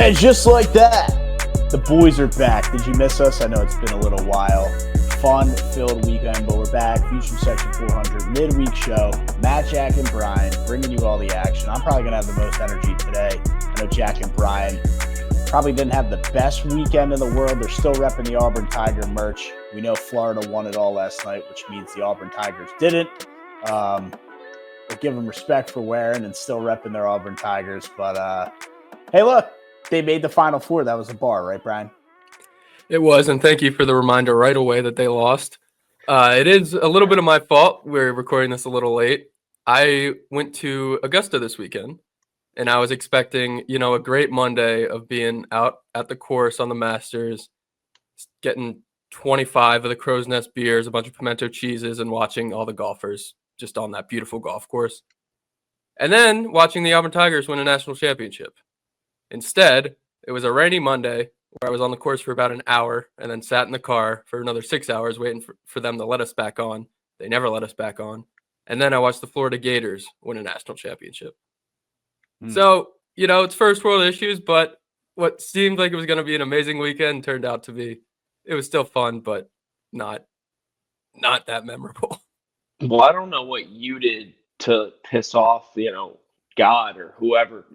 And just like that, the boys are back. Did you miss us? I know it's been a little while. Fun-filled weekend, but we're back. Future Section 400 midweek show. Matt, Jack, and Brian bringing you all the action. I'm probably going to have the most energy today. I know Jack and Brian probably didn't have the best weekend in the world. They're still repping the Auburn Tiger merch. We know Florida won it all last night, which means the Auburn Tigers didn't. We'll give them respect for wearing and still repping their Auburn Tigers. But, hey, look, they made the Final Four. That was a bar, right, Brian? It was, and thank you for the reminder right away that they lost. It is a little bit of my fault. We're recording this a little late. I went to Augusta this weekend, and I was expecting, a great Monday of being out at the course on the Masters, getting 25 of the Crow's Nest beers, a bunch of pimento cheeses, and watching all the golfers just on that beautiful golf course. And then watching the Auburn Tigers win a national championship. Instead, it was a rainy Monday where I was on the course for about an hour and then sat in the car for another 6 hours waiting for them to let us back on. They never let us back on. And then I watched the Florida Gators win a national championship. So, it's first world issues, but what seemed like it was going to be an amazing weekend turned out to be, it was still fun, but not that memorable. Well, I don't know what you did to piss off, God or whoever,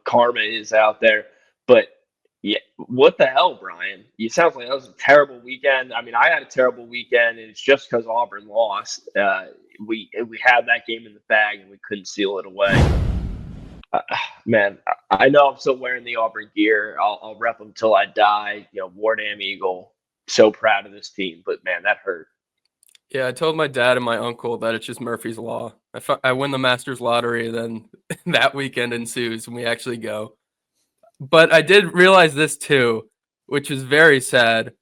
karma is out there. But yeah, what the hell, Brian? It sounds like that was a terrible weekend. I mean, I had a terrible weekend, and it's just because Auburn lost. We had that game in the bag, and we couldn't seal it away. Man, I know I'm still wearing the Auburn gear. I'll rep them till I die. War Damn Eagle. So proud of this team, but man, that hurt. Yeah, I told my dad and my uncle that it's just Murphy's Law. I win the Masters lottery, then that weekend ensues and we actually go. But I did realize this too, which is very sad.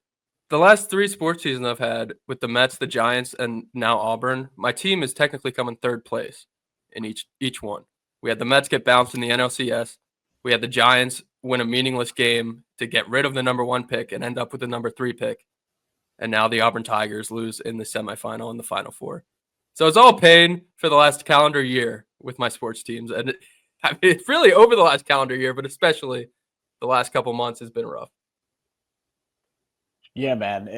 The last 3 sports seasons I've had with the Mets, the Giants, and now Auburn, my team is technically come in third place in each one. We had the Mets get bounced in the NLCS. We had the Giants win a meaningless game to get rid of the number 1 pick and end up with the number 3 pick. And now the Auburn Tigers lose in the semifinal and the Final Four. So it's all pain for the last calendar year with my sports teams. And it's really over the last calendar year, but especially the last couple months has been rough. Yeah, man.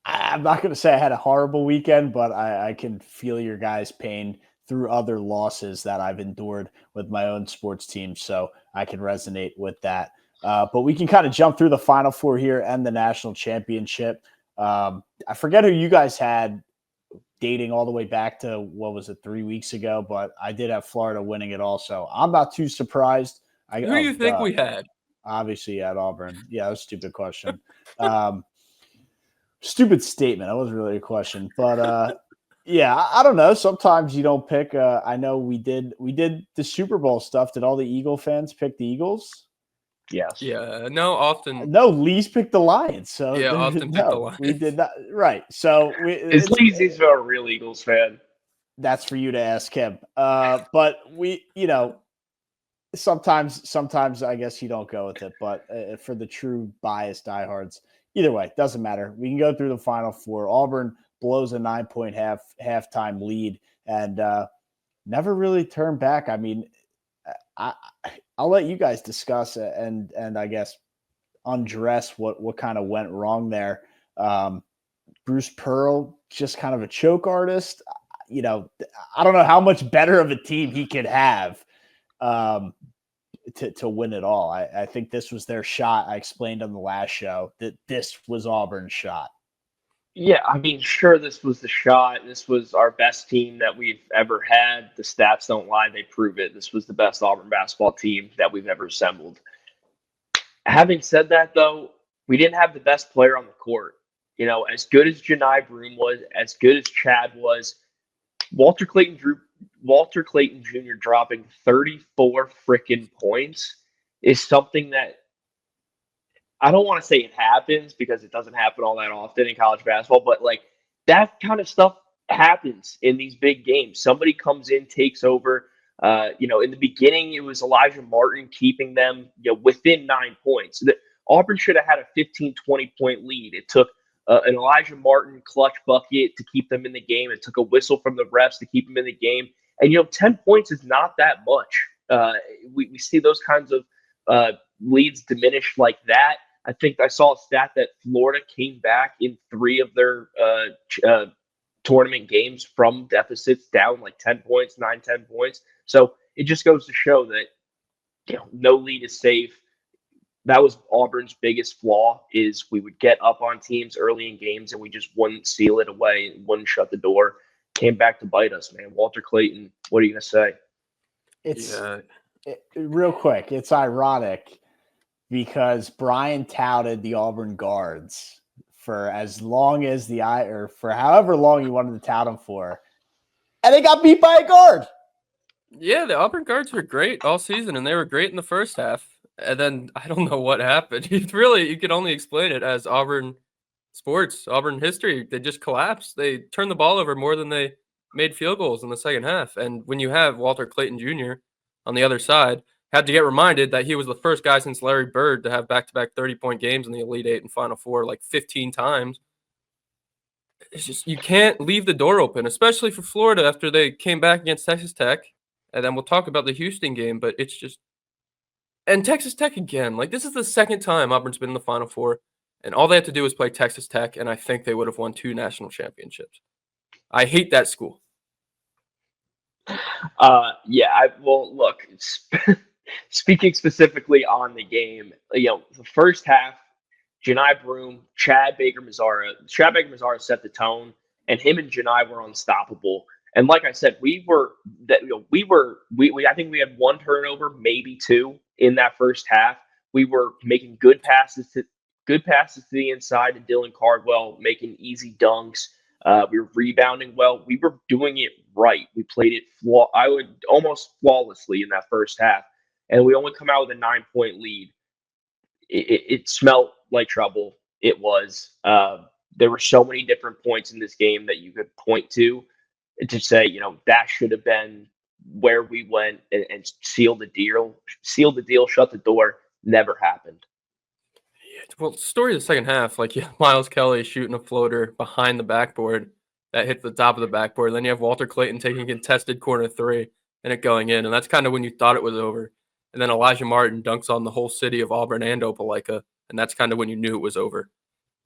I'm not going to say I had a horrible weekend, but I can feel your guys' pain through other losses that I've endured with my own sports team. So I can resonate with that. But we can kind of jump through the Final Four here and the national championship. I forget who you guys had dating all the way back to, 3 weeks ago, but I did have Florida winning it also. I'm not too surprised. Who do you think we had? Obviously at Auburn. Yeah, that was a stupid question. Stupid statement. That wasn't really a question, but yeah, I don't know. Sometimes you don't pick. I know we did the Super Bowl stuff. Did all the Eagle fans pick the Eagles? Yes. Yeah. No, often. No, Lee's picked the Lions. So yeah, often picked the Lions. We did not. Right. So is Lee's a real Eagles fan? That's for you to ask him. But we, sometimes I guess you don't go with it. But for the true biased diehards, either way, doesn't matter. We can go through the Final Four. Auburn blows a 9-point halftime lead and never really turned back. I mean, I'll let you guys discuss and I guess undress what kind of went wrong there. Bruce Pearl, just kind of a choke artist. I don't know how much better of a team he could have to win it all. I think this was their shot. I explained on the last show that this was Auburn's shot. Yeah, I mean, sure, this was the shot. This was our best team that we've ever had. The stats don't lie. They prove it. This was the best Auburn basketball team that we've ever assembled. Having said that, though, we didn't have the best player on the court. As good as Janai Broome was, as good as Chad was, Walter Clayton Jr. dropping 34 freaking points is something that I don't want to say it happens because it doesn't happen all that often in college basketball, but that kind of stuff happens in these big games. Somebody comes in, takes over. In the beginning, it was Elijah Martin keeping them within 9 points. Auburn should have had a 15, 20-point lead. It took an Elijah Martin clutch bucket to keep them in the game. It took a whistle from the refs to keep them in the game. And, 10 points is not that much. We see those kinds of leads diminished like that. I think I saw a stat that Florida came back in 3 of their tournament games from deficits down like 10 points, 10 points. So it just goes to show that no lead is safe. That was Auburn's biggest flaw, is we would get up on teams early in games and we just wouldn't seal it away and wouldn't shut the door. Came back to bite us, man. Walter Clayton, what are you going to say? Real quick, it's ironic because Brian touted the Auburn guards for as long as for however long you wanted to tout them for, and they got beat by a guard. Yeah, the Auburn guards were great all season, and they were great in the first half. And then I don't know what happened. You could only explain it as Auburn sports, Auburn history. They just collapsed. They turned the ball over more than they made field goals in the second half. And when you have Walter Clayton Jr. on the other side, had to get reminded that he was the first guy since Larry Bird to have back-to-back 30-point games in the Elite Eight and Final Four like 15 times. It's just, you can't leave the door open, especially for Florida after they came back against Texas Tech. And then we'll talk about the Houston game, but it's just – and Texas Tech again. Like, this is the second time Auburn's been in the Final Four, and all they had to do was play Texas Tech, and I think they would have won 2 national championships. I hate that school. Well, look, speaking specifically on the game, the first half, Janai Broome, Chad Baker-Mazara set the tone, and him and Janai were unstoppable. And like I said, I think we had 1 turnover, maybe 2 in that first half. We were making good passes to the inside to Dylan Cardwell, making easy dunks. We were rebounding well. We were doing it right. We played it almost flawlessly in that first half, and we only come out with a 9-point lead. It smelled like trouble. It was. There were so many different points in this game that you could point to say, that should have been where we went and sealed the deal, shut the door. Never happened. Well, story of the second half, Miles Kelly shooting a floater behind the backboard that hit the top of the backboard. Then you have Walter Clayton taking a contested corner 3 and it going in. And that's kind of when you thought it was over. And then Elijah Martin dunks on the whole city of Auburn and Opelika. And that's kind of when you knew it was over.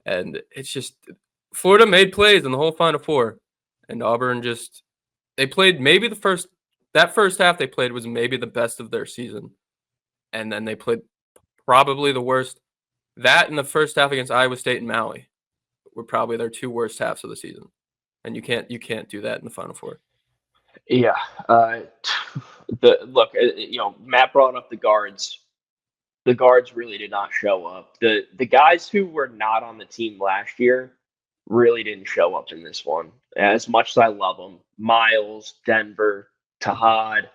And it's just, Florida made plays in the whole Final Four. And Auburn they played maybe that first half they played was maybe the best of their season. And then they played probably the worst. That and the first half against Iowa State and Maui were probably their 2 worst halves of the season. And you can't do that in the Final Four. Yeah. Matt brought up the guards. The guards really did not show up. The guys who were not on the team last year really didn't show up in this one. As much as I love them, Miles, Denver, Tahad,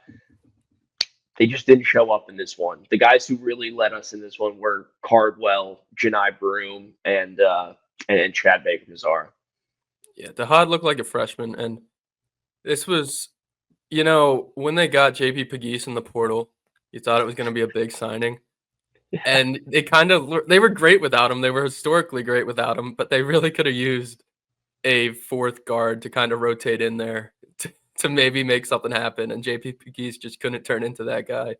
they just didn't show up in this one. The guys who really led us in this one were Cardwell, Janai Broome, and Chad Baker-Mazara. Yeah, Tahad looked like a freshman, and this was, when they got JP Pegues in the portal, you thought it was going to be a big signing. And they were great without him. They were historically great without him, but they really could have used a 4th guard to kind of rotate in there to maybe make something happen. And JP Pegues just couldn't turn into that guy.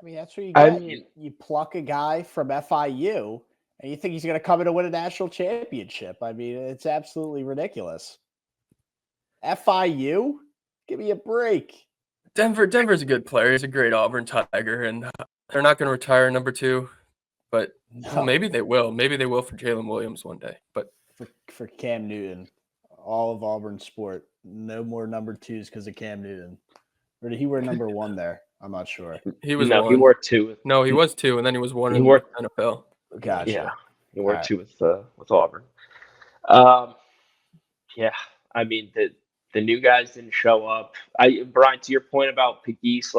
I mean, that's what you get. You pluck a guy from FIU and you think he's going to come in and win a national championship. I mean, it's absolutely ridiculous. FIU? Give me a break. Denver's a good player. He's a great Auburn Tiger, and they're not going to retire number 2, but maybe they will. Maybe they will for Jalen Williams one day. But for Cam Newton, all of Auburn sport, no more number 2s because of Cam Newton. Or did he wear number 1 there? I'm not sure. He was no, 1. He wore 2. No, he was 2, and then he was 1 in the NFL. Gotcha. Yeah, he wore 2 with Auburn. I mean, the new guys didn't show up. Brian, to your point about Pegues,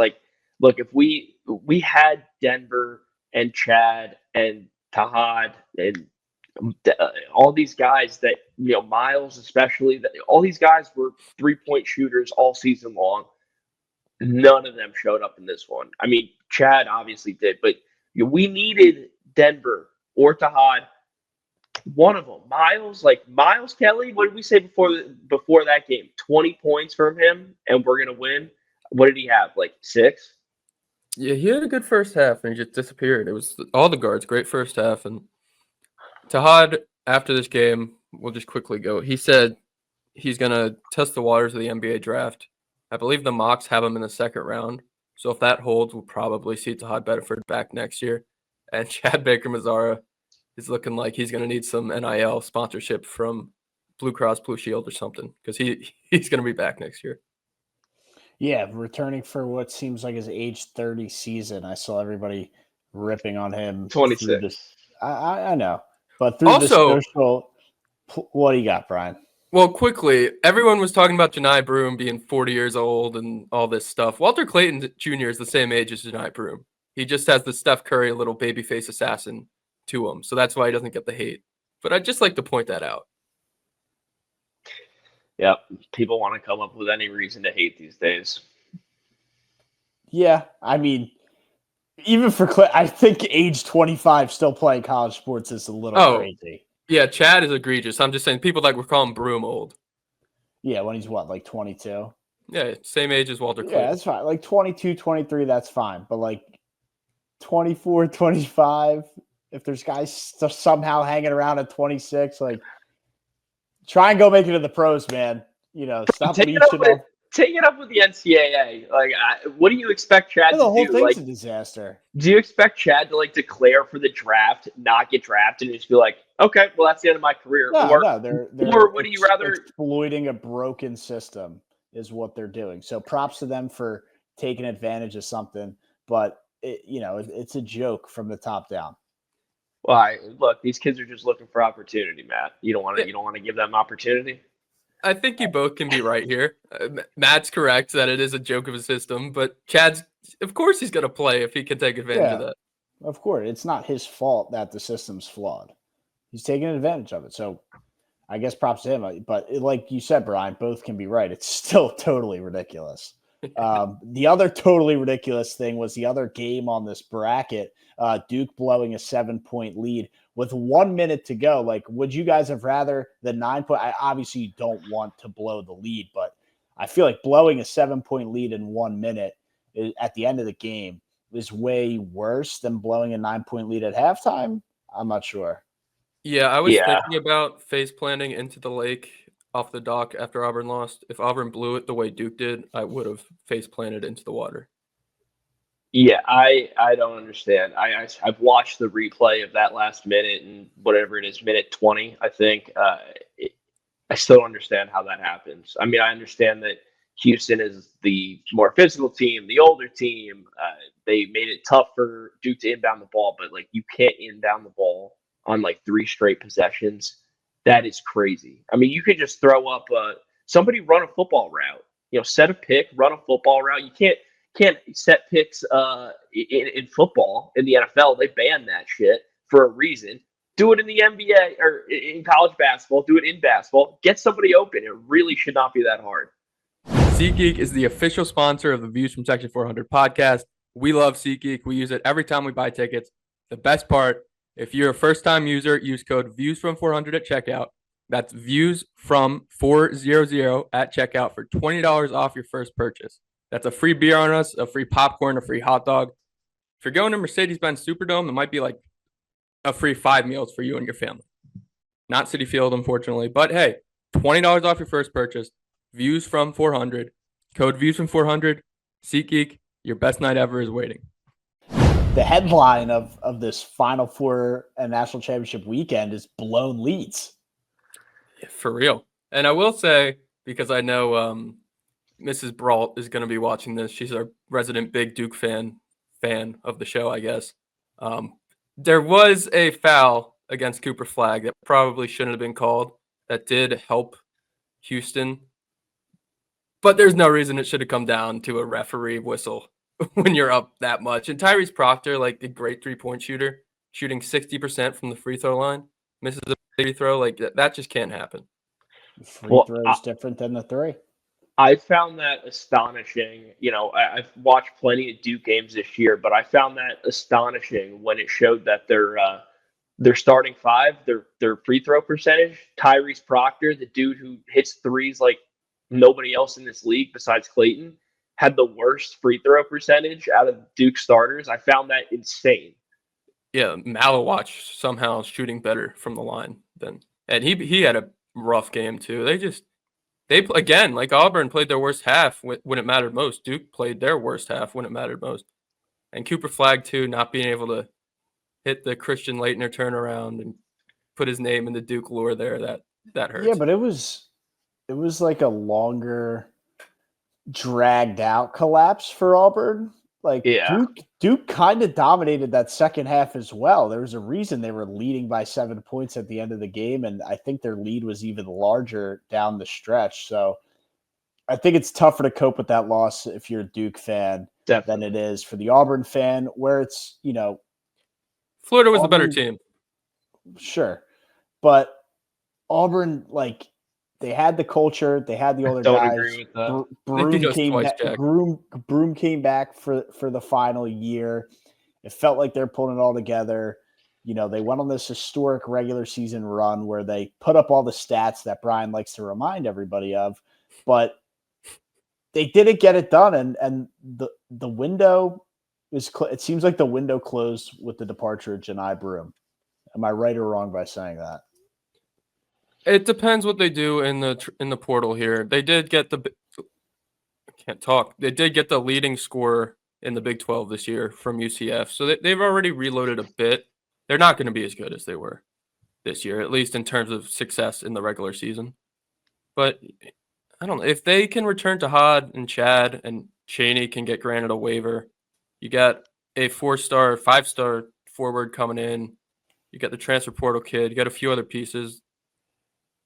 look, if we had Denver and Chad and Tahad and all these guys that, Miles especially, that all these guys were 3-point shooters all season long. None of them showed up in this one. I mean, Chad obviously did, but we needed Denver or Tahad. One of them, Miles Kelly. What did we say before that game? 20 points from him, and we're gonna win. What did he have? 6? Yeah, he had a good first half and he just disappeared. It was all the guards, great first half. And Tahad, after this game, we'll just quickly go. He said he's going to test the waters of the NBA draft. I believe the mocks have him in the second round. So if that holds, we'll probably see Tahad Bedford back next year. And Chad Baker-Mazara is looking like he's going to need some NIL sponsorship from Blue Cross Blue Shield or something because he's going to be back next year. Yeah, returning for what seems like his age 30 season. I saw everybody ripping on him. 26. I know, but through Also, the social, what do you got, Brian? Well, quickly, everyone was talking about Janai Broom being 40 years old and all this stuff. Walter Clayton Jr. is the same age as Janai Broom. He just has the Steph Curry little babyface assassin to him, so that's why he doesn't get the hate. But I'd just like to point that out. Yep, people want to come up with any reason to hate these days. Yeah, I mean, even for I think age 25 still playing college sports is a little crazy. Yeah, Chad is egregious. I'm just saying people like we're calling Broom old. Yeah, when he's what, like 22? Yeah, same age as Walter Clayton. Yeah, that's fine. Like 22, 23, that's fine. But like 24, 25, if there's guys somehow hanging around at 26, like try and go make it to the pros, man. You know, stop leeching off. Take it up with the NCAA. Like, what do you expect Chad to do? The whole thing's like, a disaster. Do you expect Chad to like declare for the draft, not get drafted, and just be like, okay, well, that's the end of my career? No, or would you rather exploiting a broken system is what they're doing? So props to them for taking advantage of something, but it's a joke from the top down. Well, look, these kids are just looking for opportunity, Matt. You don't want to give them opportunity. I think you both can be right here. Matt's correct that it is a joke of a system, but Chad's, of course, he's going to play if he can take advantage of that. Of course. It's not his fault that the system's flawed. He's taking advantage of it. So I guess props to him. But like you said, Brian, both can be right. It's still totally ridiculous. The other totally ridiculous thing was the other game on this bracket, Duke blowing a 7-point lead with 1 minute to go. Like, would you guys have rather the 9 point? Obviously, you don't want to blow the lead, but I feel like blowing a 7-point lead in 1 minute at the end of the game is way worse than blowing a 9-point lead at halftime. I'm not sure. Yeah, I was thinking about face planting into the lake off the dock after Auburn lost. If Auburn blew it the way Duke did, I would have face planted into the water. Yeah, I don't understand. I've watched the replay of that last minute and whatever it is, minute 20, I think. I still don't understand how that happens. I mean, I understand that Houston is the more physical team, the older team. They made it tough for Duke to inbound the ball, but like you can't inbound the ball on like 3 straight possessions. That is crazy. I mean, you could just throw up somebody run a football route. Set a pick, run a football route. You can't set picks in football. In the NFL, they ban that shit for a reason. Do it in the NBA or in college basketball. Do it in basketball. Get somebody open. It really should not be that hard. SeatGeek is the official sponsor of the Views from Section 400 podcast. We love SeatGeek. We use it every time we buy tickets. The best part, if you're a first-time user, use code VIEWSFROM400 at checkout. That's VIEWSFROM400 at checkout for $20 off your first purchase. That's a free beer on us, a free popcorn, a free hot dog. If you're going to Mercedes-Benz Superdome, it might be like a free 5 meals for you and your family. Not Citi Field, unfortunately. But hey, $20 off your first purchase. Views from 400. Code Views from 400. SeatGeek, your best night ever is waiting. The headline of this Final Four and National Championship weekend is blown leads. Yeah, for real. And I will say, because I know Mrs. Brault is going to be watching this. She's our resident big Duke fan of the show, I guess. There was a foul against Cooper Flagg that probably shouldn't have been called. That did help Houston. But there's no reason it should have come down to a referee whistle when you're up that much. And Tyrese Proctor, like the great three-point shooter, shooting 60% from the free throw line, misses a free throw. Like that just can't happen. Free throw is different than the three. I found that astonishing. I've watched plenty of Duke games this year, but I found that astonishing when it showed that their starting five, their free throw percentage, Tyrese Proctor, the dude who hits threes like nobody else in this league besides Clayton, had the worst free throw percentage out of Duke starters. I found that insane. Yeah, Malawatch somehow shooting better from the line and he had a rough game too. Again, like Auburn played their worst half when it mattered most. Duke played their worst half when it mattered most. And Cooper Flagg too, not being able to hit the Christian Laettner turnaround and put his name in the Duke lure there, that hurts. Yeah, but it was like a longer, dragged out collapse for Auburn. Like Duke kind of dominated that second half as well. There was a reason they were leading by 7 points at the end of the game, and I think their lead was even larger down the stretch. So I think it's tougher to cope with that loss if you're a Duke fan than it is for the Auburn fan, where it's, Florida was the better team. Sure. But Auburn, like, they had the culture, they had the older guys. Agree with that. Broom came back for the final year. It felt like they're pulling it all together. They went on this historic regular season run where they put up all the stats that Brian likes to remind everybody of, but they didn't get it done. And the window is it seems like the window closed with the departure of Janai Broom. Am I right or wrong by saying that? It depends what they do in the portal here. They did get They did get the leading scorer in the Big 12 this year from UCF. So they've already reloaded a bit. They're not going to be as good as they were this year, at least in terms of success in the regular season. But I don't know. If they can return to Hod and Chad and Chaney can get granted a waiver, you got a 4-star, 5-star forward coming in. You got the transfer portal kid. You got a few other pieces.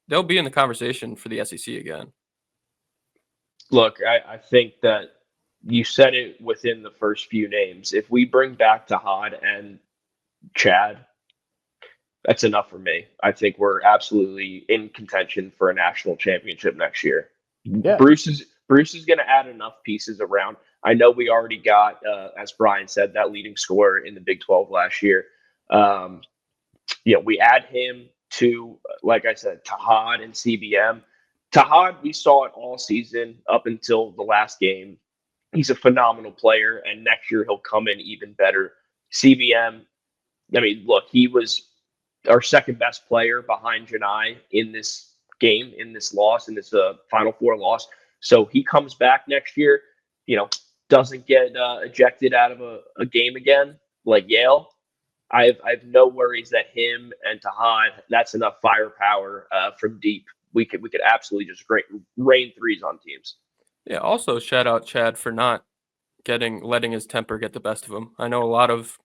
They'll be in the conversation for the SEC again. Look, I think that you said it within the first few names. If we bring back Tahad and Chad, that's enough for me. I think we're absolutely in contention for a national championship next year. Yeah. Bruce is going to add enough pieces around. I know we already got, as Brian said, that leading scorer in the Big 12 last year. We add him to, like I said, Tahad and CBM. Tahad, we saw it all season up until the last game. He's a phenomenal player, and next year he'll come in even better. CBM, I mean, look, he was our second best player behind Janai in this game, in this loss, in this Final Four loss. So he comes back next year, doesn't get ejected out of a game again like Yale. I have no worries that him and Tahad, that's enough firepower from deep. We could absolutely just rain threes on teams. Yeah. Also, shout out Chad for not letting his temper get the best of him. I know a lot of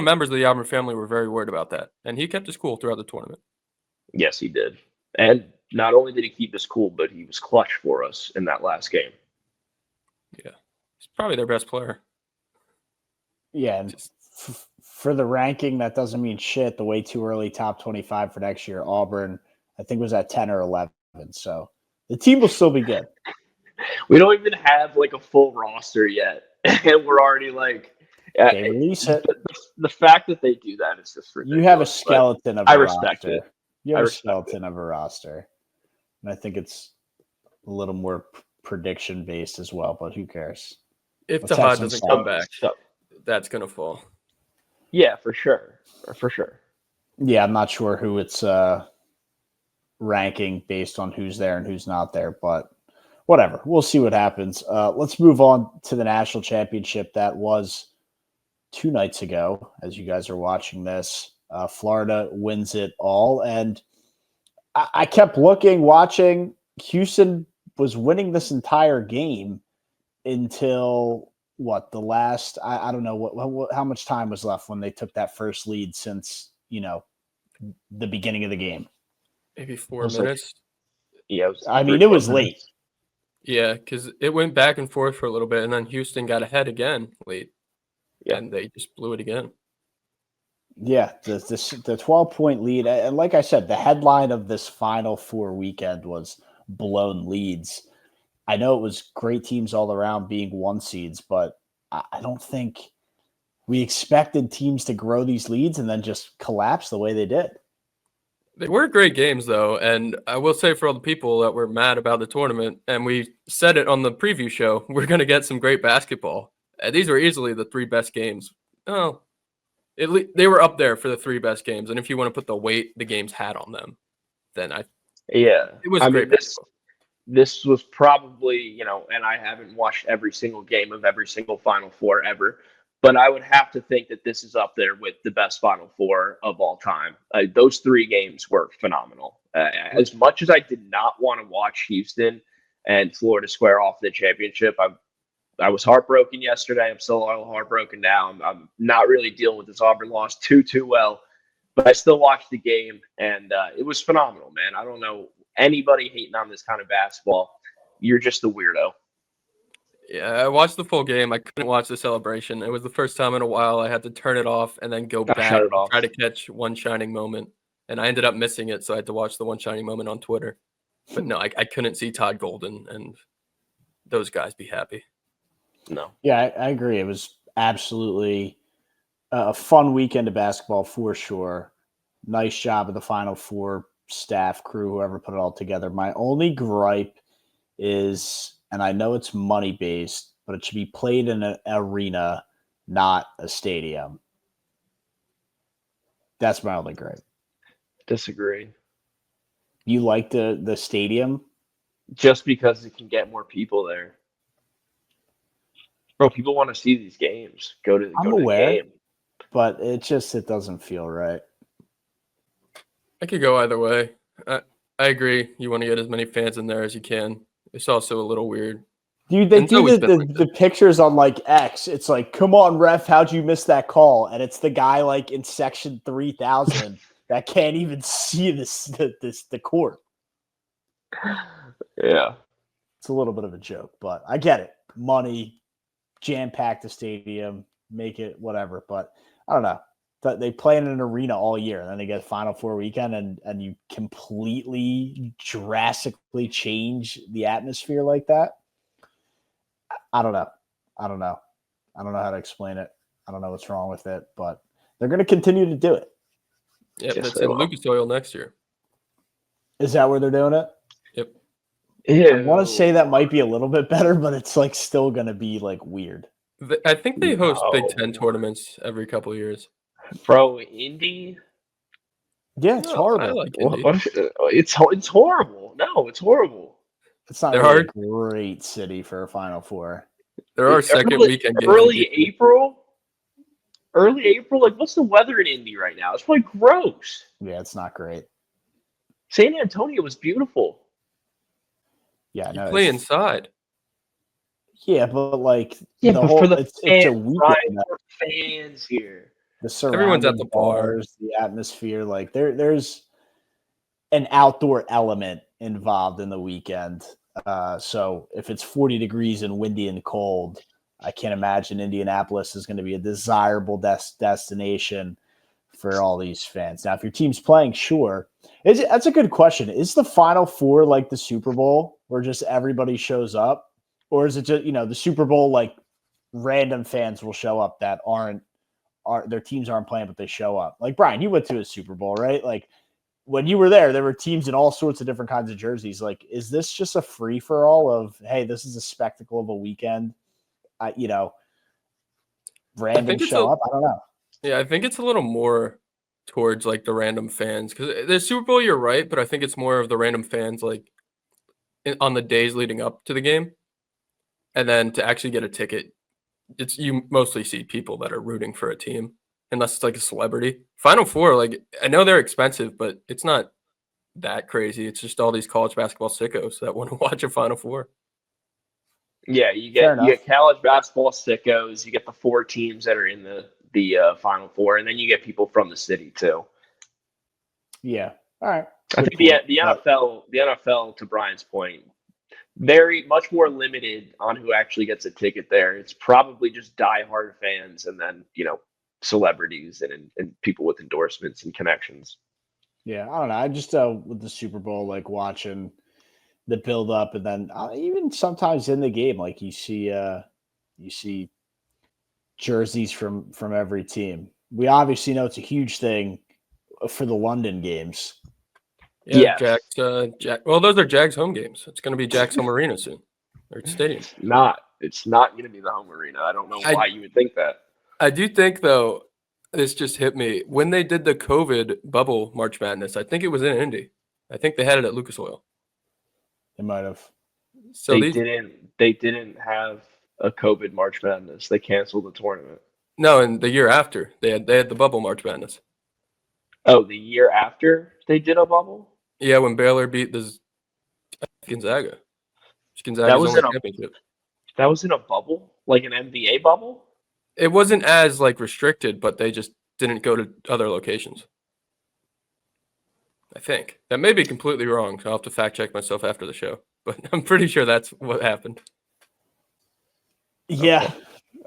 members of the Auburn family were very worried about that, and he kept his cool throughout the tournament. Yes, he did. And not only did he keep his cool, but he was clutch for us in that last game. Yeah, he's probably their best player. Yeah, and for the ranking, that doesn't mean shit. The way too early top 25 for next year, Auburn, I think, was at 10 or 11. So the team will still be good. We don't even have like a full roster yet, and we're already like. They release it. The fact that they do that is just ridiculous. You have a skeleton of a roster. I respect it. You have a skeleton of a roster. And I think it's a little more prediction based as well, but who cares? If Tahad doesn't come back, that's going to fall. Yeah, for sure. For sure. Yeah, I'm not sure who it's ranking based on who's there and who's not there, but whatever. We'll see what happens. Let's move on to the national championship that was 2 nights ago, as you guys are watching this. Florida wins it all. And I kept watching. Houston was winning this entire game until the last, I don't know how much time was left when they took that first lead since, the beginning of the game. Maybe 4 minutes. Yeah. It was late. Yeah, because it went back and forth for a little bit, and then Houston got ahead again late. Yeah, and they just blew it again. Yeah, the 12-point lead. And like I said, the headline of this Final Four weekend was blown leads. I know it was great teams all around being 1 seeds, but I don't think we expected teams to grow these leads and then just collapse the way they did. They were great games, though, and I will say for all the people that were mad about the tournament, and we said it on the preview show, we're going to get some great basketball. These were easily the 3 best games. Oh, they were up there for the 3 best games, and if you want to put the weight the games had on them, then it was great basketball. This was probably, and I haven't watched every single game of every single Final Four ever, but I would have to think that this is up there with the best Final Four of all time. Those 3 games were phenomenal. As much as I did not want to watch Houston and Florida square off the championship, I was heartbroken yesterday. I'm still a little heartbroken now. I'm not really dealing with this Auburn loss too well, but I still watched the game, and it was phenomenal, man. I don't know anybody hating on this kind of basketball. You're just a weirdo. Yeah, I watched the full game. I couldn't watch the celebration. It was the first time in a while I had to turn it off and then go back and try to catch one shining moment. And I ended up missing it, so I had to watch the one shining moment on Twitter. But no, I couldn't see Todd Golden and those guys be happy. No. Yeah, I agree. It was absolutely a fun weekend of basketball for sure. Nice job of the Final Four staff, crew, whoever put it all together. My only gripe is, and I know it's money-based, but it should be played in an arena, not a stadium. That's my only gripe. Disagree. You like the stadium? Just because it can get more people there. Bro, people want to see these games. I'm aware, the game. But it doesn't feel right. I could go either way. I agree. You want to get as many fans in there as you can. It's also a little weird. Dude, they do the pictures on like X. It's like, come on, ref, how'd you miss that call? And it's the guy like in section 3000 that can't even see the court. Yeah. It's a little bit of a joke, but I get it. Money, jam-pack the stadium, make it whatever. But I don't know. They play in an arena all year, and then they get Final Four weekend, and you completely, drastically change the atmosphere like that. I don't know. I don't know how to explain it. I don't know what's wrong with it, but they're going to continue to do it. Yeah, that's in Lucas Oil next year. Is that where they're doing it? Yep. Ew. I want to say that might be a little bit better, but it's like still going to be like weird. I think they host Big Ten tournaments every couple of years. Bro, Indy? Yeah, it's horrible. I like Indy. It's horrible. No, it's horrible. It's not really a great city for a Final Four. There are second weekend games. Early April? Like, what's the weather in Indy right now? It's probably gross. Yeah, it's not great. San Antonio was beautiful. Yeah, you play inside. Yeah, but like it's a weekend. Fans here. Everyone's at the bars, the atmosphere. Like there's an outdoor element involved in the weekend. So if it's 40 degrees and windy and cold, I can't imagine Indianapolis is going to be a desirable destination for all these fans. Now, if your team's playing, sure. That's a good question. Is the Final Four like the Super Bowl where just everybody shows up? Or is it just, the Super Bowl, like random fans will show up that their teams aren't playing, but they show up? Like, Brian, you went to a Super Bowl, right? Like, when you were there were teams in all sorts of different kinds of jerseys. Like, is this just a free for all of, hey, this is a spectacle of a weekend? Random show up? I don't know. Yeah, I think it's a little more towards like the random fans because the Super Bowl, you're right, but I think it's more of the random fans like on the days leading up to the game. And then to actually get a ticket, you mostly see people that are rooting for a team, unless it's like a celebrity. Final Four, like I know they're expensive, but it's not that crazy. It's just all these college basketball sickos that want to watch a Final Four. Yeah, you get college basketball sickos. You get the 4 teams that are in the Final Four, and then you get people from the city too. Yeah, all right. I think the NFL, to Brian's point, very much more limited on who actually gets a ticket there. It's probably just diehard fans, and then celebrities and people with endorsements and connections. Yeah, I don't know. I just with the Super Bowl, like watching the build up, and then even sometimes in the game, like you see jerseys from every team. We obviously know it's a huge thing for the London games. Yeah, Yes. Jack. Well, those are Jags home games. It's going to be Jags home arena soon, or stadium. It's not going to be the home arena. I don't know why you would think that. I do think though, this just hit me when they did the COVID bubble March Madness. I think it was in Indy. I think they had it at Lucas Oil. They might have. So They didn't have a COVID March Madness. They canceled the tournament. No, and the year after they had the bubble March Madness. Oh, the year after they did a bubble? Yeah, when Baylor beat Gonzaga. Gonzaga's That was only in a championship. That was in a bubble, like an NBA bubble. It wasn't as like restricted, but they just didn't go to other locations. I think that may be completely wrong. I'll have to fact check myself after the show, but I'm pretty sure that's what happened. Yeah, okay.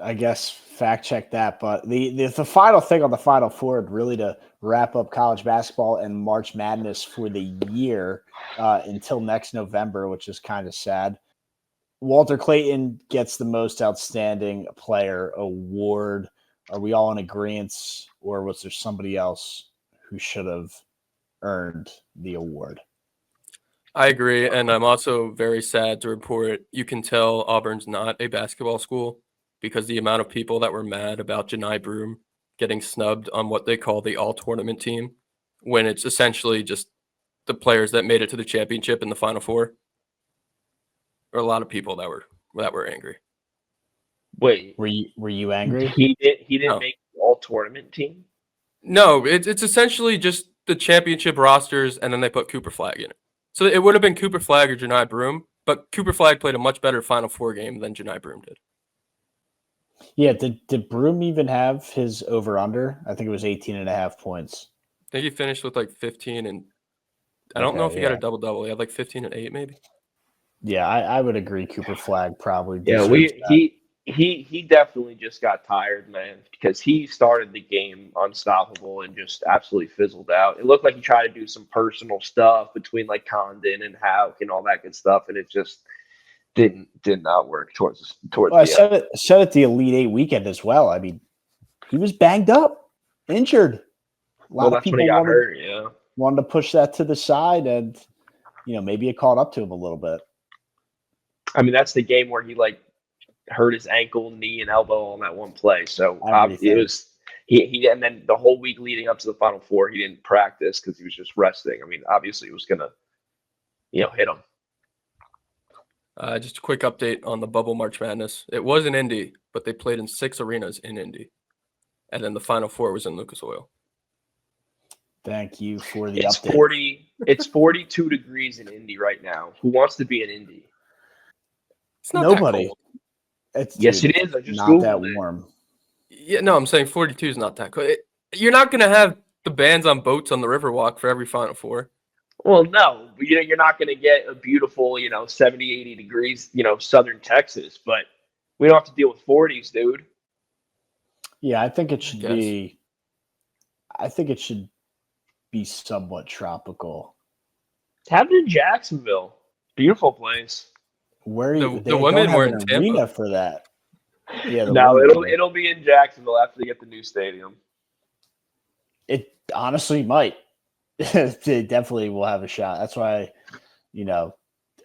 I guess fact check that. But the final thing on the Final Four, really to wrap up college basketball and March Madness for the year until next November, which is kind of sad. Walter Clayton gets the most outstanding player award. Are we all in agreement, or was there somebody else who should have earned the award? I agree, and I'm also very sad to report you can tell Auburn's not a basketball school because the amount of people that were mad about Janai Broome getting snubbed on what they call the all-tournament team when it's essentially just the players that made it to the championship in the Final Four. There were a lot of people that were angry. Wait, were you angry? He didn't make the all-tournament team? No, it's essentially just the championship rosters, and then they put Cooper Flagg in it. So it would have been Cooper Flagg or Janai Broome, but Cooper Flagg played a much better Final Four game than Janai Broome did. Yeah, did Broome even have his over-under? I think it was 18.5 points. I think he finished with like 15, and I don't know if he got a double-double. He had like 15 and 8 maybe. Yeah, I would agree Cooper Flagg probably deserves that. He definitely just got tired, man, because he started the game unstoppable and just absolutely fizzled out. It looked like he tried to do some personal stuff between like Condon and Houck and all that good stuff, and it just did not work towards well, I said it the Elite Eight weekend as well. I mean, he was banged up, injured. A lot of people wanted to push that to the side, and maybe it caught up to him a little bit. I mean, that's the game where he like hurt his ankle, knee, and elbow on that one play. So it was he and then the whole week leading up to the Final Four, he didn't practice because he was just resting. I mean, obviously, it was gonna hit him. Just a quick update on the bubble March Madness. It was in Indy, but they played in 6 arenas in Indy, and then the Final Four was in Lucas Oil. Thank you for the update. It's 42 degrees in Indy right now. Who wants to be in Indy? It's not nobody. Yes, it is. I just not Googled that it. warm. Yeah, no, I'm saying 42 is not that cold. You're not going to have the bands on boats on the Riverwalk for every Final Four. Well, no, you're not going to get a beautiful, 70, 80 degrees, southern Texas, but we don't have to deal with 40s, dude. Yeah, I think it should be somewhat tropical. Have it in Jacksonville. Beautiful place. Where the women were in Tampa arena for that. Yeah, no, it'll be in Jacksonville after they get the new stadium. It honestly might. They definitely will have a shot. That's why,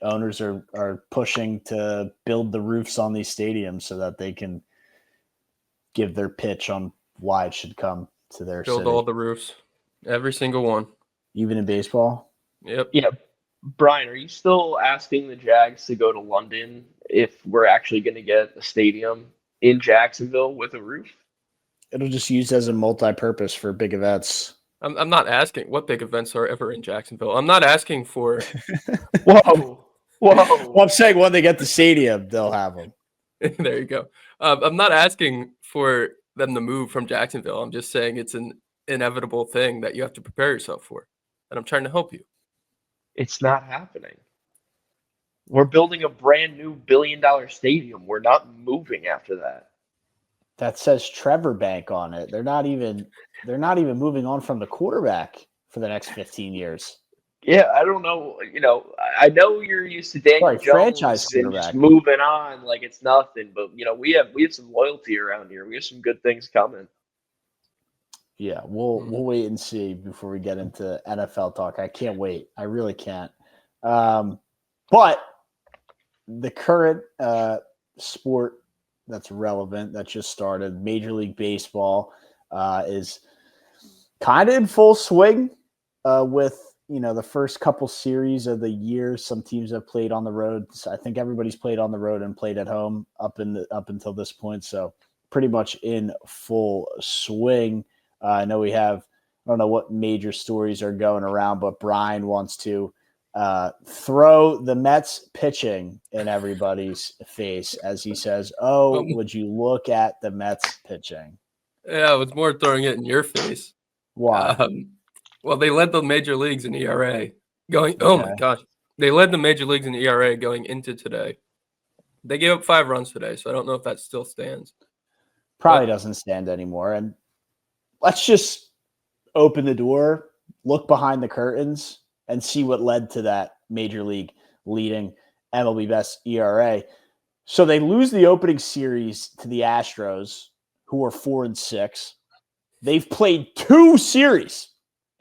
owners are pushing to build the roofs on these stadiums so that they can give their pitch on why it should come to their city. Build all the roofs, every single one, even in baseball. Yep. Yeah. Brian, are you still asking the Jags to go to London if we're actually going to get a stadium in Jacksonville with a roof? It'll just use as a multi-purpose for big events. I'm not asking what big events are ever in Jacksonville. I'm not asking for. Whoa. Well, I'm saying when they get the stadium, they'll have them. There you go. I'm not asking for them to move from Jacksonville. I'm just saying it's an inevitable thing that you have to prepare yourself for, and I'm trying to help you. It's not happening. We're building a brand new $1 billion stadium. We're not moving after that. That says Trevor Bank on it. They're not even moving on from the quarterback for the next 15 years. Yeah, I don't know. I know you're used to Daniel Jones franchise and just moving on like it's nothing. But we have some loyalty around here. We have some good things coming. Yeah, we'll wait and see before we get into NFL talk. I can't wait. I really can't. But the current sport that's relevant that just started, Major League Baseball, is kind of in full swing with the first couple series of the year. Some teams have played on the road. So I think everybody's played on the road and played at home up until this point. So pretty much in full swing. I know I don't know what major stories are going around, but Brian wants to throw the Mets pitching in everybody's face as he says, would you look at the Mets pitching? Yeah, it was more throwing it in your face. Why? Well, they led the major leagues in ERA Oh my gosh. They led the major leagues in ERA going into today. They gave up 5 runs today, so I don't know if that still stands. Probably doesn't stand anymore. And let's just open the door, look behind the curtains, and see what led to that major league leading MLB best ERA. So they lose the opening series to the Astros, who are 4-6. They've played 2 series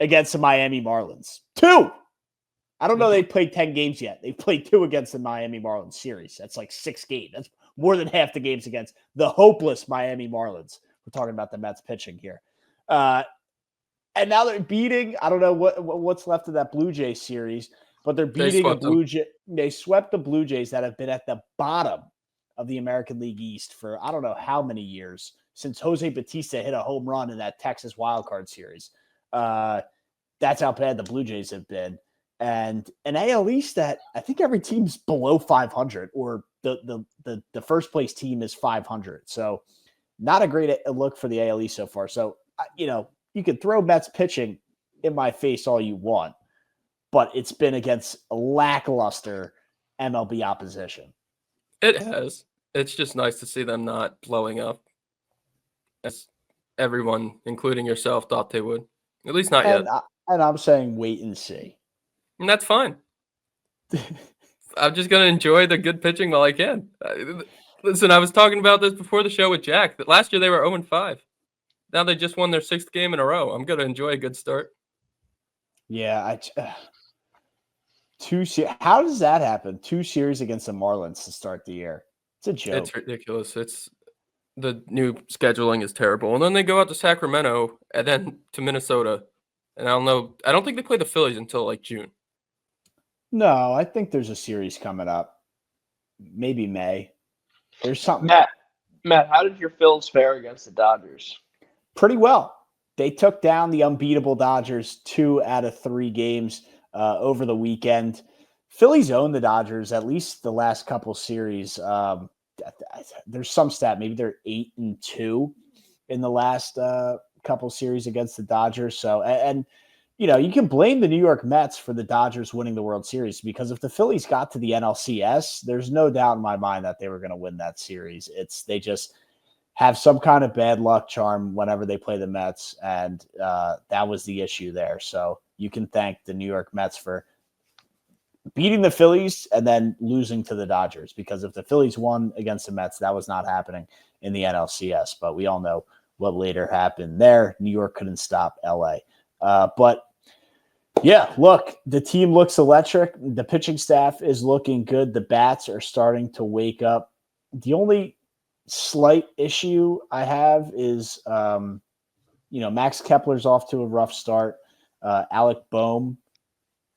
against the Miami Marlins. 2. I don't know they've played 10 games yet. They've played 2 against the Miami Marlins series. That's like 6 games. That's more than half the games against the hopeless Miami Marlins. We're talking about the Mets pitching here. And now they're beating, I don't know what's left of that Blue Jays series, but they're beating a Blue Jay. They swept the Blue Jays that have been at the bottom of the American League East for I don't know how many years since Jose Bautista hit a home run in that Texas wildcard series. That's how bad the Blue Jays have been. And an AL East that I think every team's below 500 or the first place team is 500. So not a great look for the AL East so far. So, you can throw Mets pitching in my face all you want, but it's been against lackluster MLB opposition. It has. It's just nice to see them not blowing up as everyone, including yourself, thought they would. At least not yet. And I'm saying wait and see. And that's fine. I'm just going to enjoy the good pitching while I can. Listen, I was talking about this before the show with Jack, that last year they were 0-5. Now they just won their 6th game in a row. I'm going to enjoy a good start. Yeah. How does that happen? 2 series against the Marlins to start the year. It's a joke. It's ridiculous. The new scheduling is terrible. And then they go out to Sacramento and then to Minnesota. And I don't think they play the Phillies until like June. No, I think there's a series coming up. Maybe May. There's something. Matt, how did your Phils fare against the Dodgers? Pretty well. They took down the unbeatable Dodgers 2 out of 3 games over the weekend. Phillies own the Dodgers at least the last couple series. There's some stat, maybe they're 8-2 in the last couple series against the Dodgers. So, and you can blame the New York Mets for the Dodgers winning the World Series because if the Phillies got to the NLCS, there's no doubt in my mind that they were going to win that series. They just have some kind of bad luck charm whenever they play the Mets, and that was the issue there. So you can thank the New York Mets for beating the Phillies and then losing to the Dodgers because if the Phillies won against the Mets, that was not happening in the NLCS. But we all know what later happened there. New York couldn't stop LA. But yeah, look, the team looks electric. The pitching staff is looking good. The bats are starting to wake up. The only slight issue I have is, Max Kepler's off to a rough start. Alec Boehm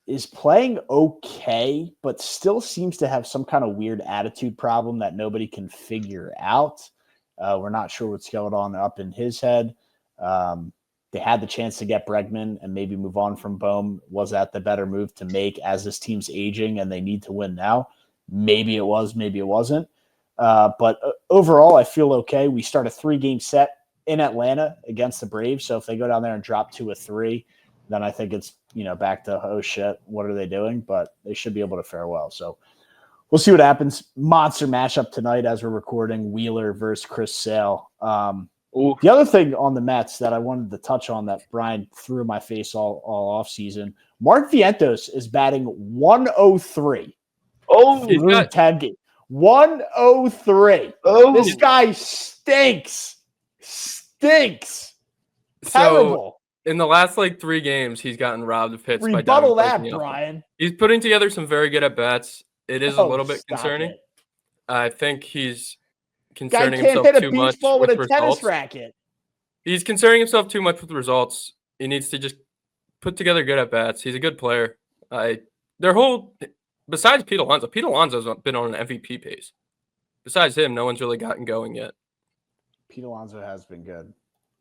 is playing okay, but still seems to have some kind of weird attitude problem that nobody can figure out. We're not sure what's going on up in his head. They had the chance to get Bregman and maybe move on from Boehm. Was that the better move to make as this team's aging and they need to win now? Maybe it was, maybe it wasn't. But overall, I feel okay. We start a 3-game set in Atlanta against the Braves. So if they go down there and drop 2 or 3, then I think it's, back to, oh shit, what are they doing? But they should be able to fare well. So we'll see what happens. Monster matchup tonight as we're recording, Wheeler versus Chris Sale. The other thing on the Mets that I wanted to touch on that Brian threw in my face all off season, Mark Vientos is batting 103. Through 10 games. 103. This guy stinks. Terrible. In the last 3 games, he's gotten robbed of hits Rebuttal by that, Brian. He's putting together some very good at bats. It is a little bit concerning. It. I think he's Guy concerning can't himself hit a too beach much ball with a results. tennis racket. He's concerning himself too much with results. He needs to just put together good at bats. He's a good player. Besides Pete Alonso's been on an MVP pace. Besides him, no one's really gotten going yet. Pete Alonso has been good.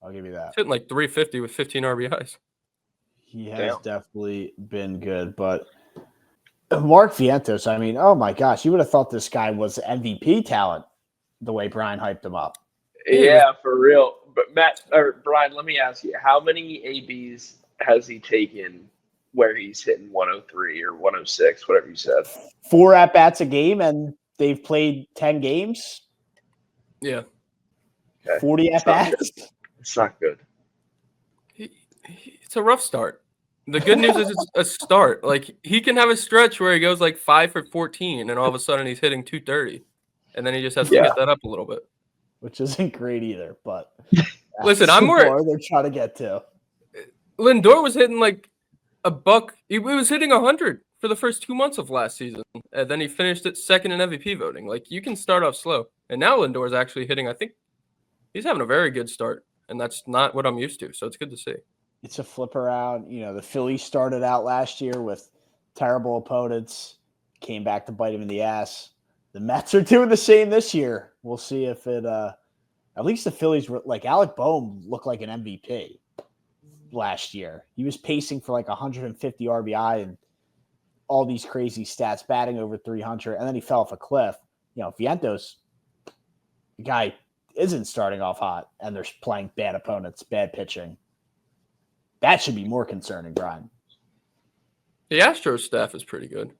I'll give you that. He's hitting 350 with 15 RBIs. He has definitely been good, but Mark Vientos, I mean, oh my gosh, you would have thought this guy was MVP talent the way Brian hyped him up. Yeah, for real. But Brian, let me ask you, how many ABs has he taken where he's hitting 103 or 106, whatever you said? 4 at-bats a game, and they've played 10 games? Yeah. Okay. 40 at-bats? It's not good. It's a rough start. The good news is it's a start. He can have a stretch where he goes 5 for 14, and all of a sudden he's hitting 230, and then he just has to get that up a little bit, which isn't great either. But listen, I'm more. They're trying to get to. Lindor was hitting a buck. He was hitting 100 for the first 2 months of last season, and then he finished it second in MVP voting. You can start off slow, and now Lindor is actually hitting. I think he's having a very good start, and that's not what I'm used to. So it's good to see. It's a flip around. The Phillies started out last year with terrible opponents, came back to bite him in the ass. The Mets are doing the same this year. We'll see if it at least the Phillies were Alec Boehm looked like an MVP last year. He was pacing for 150 RBI and all these crazy stats, batting over 300, and then he fell off a cliff. Vientos, the guy isn't starting off hot, and they're playing bad opponents, bad pitching. That should be more concerning, Brian. The Astros staff is pretty good.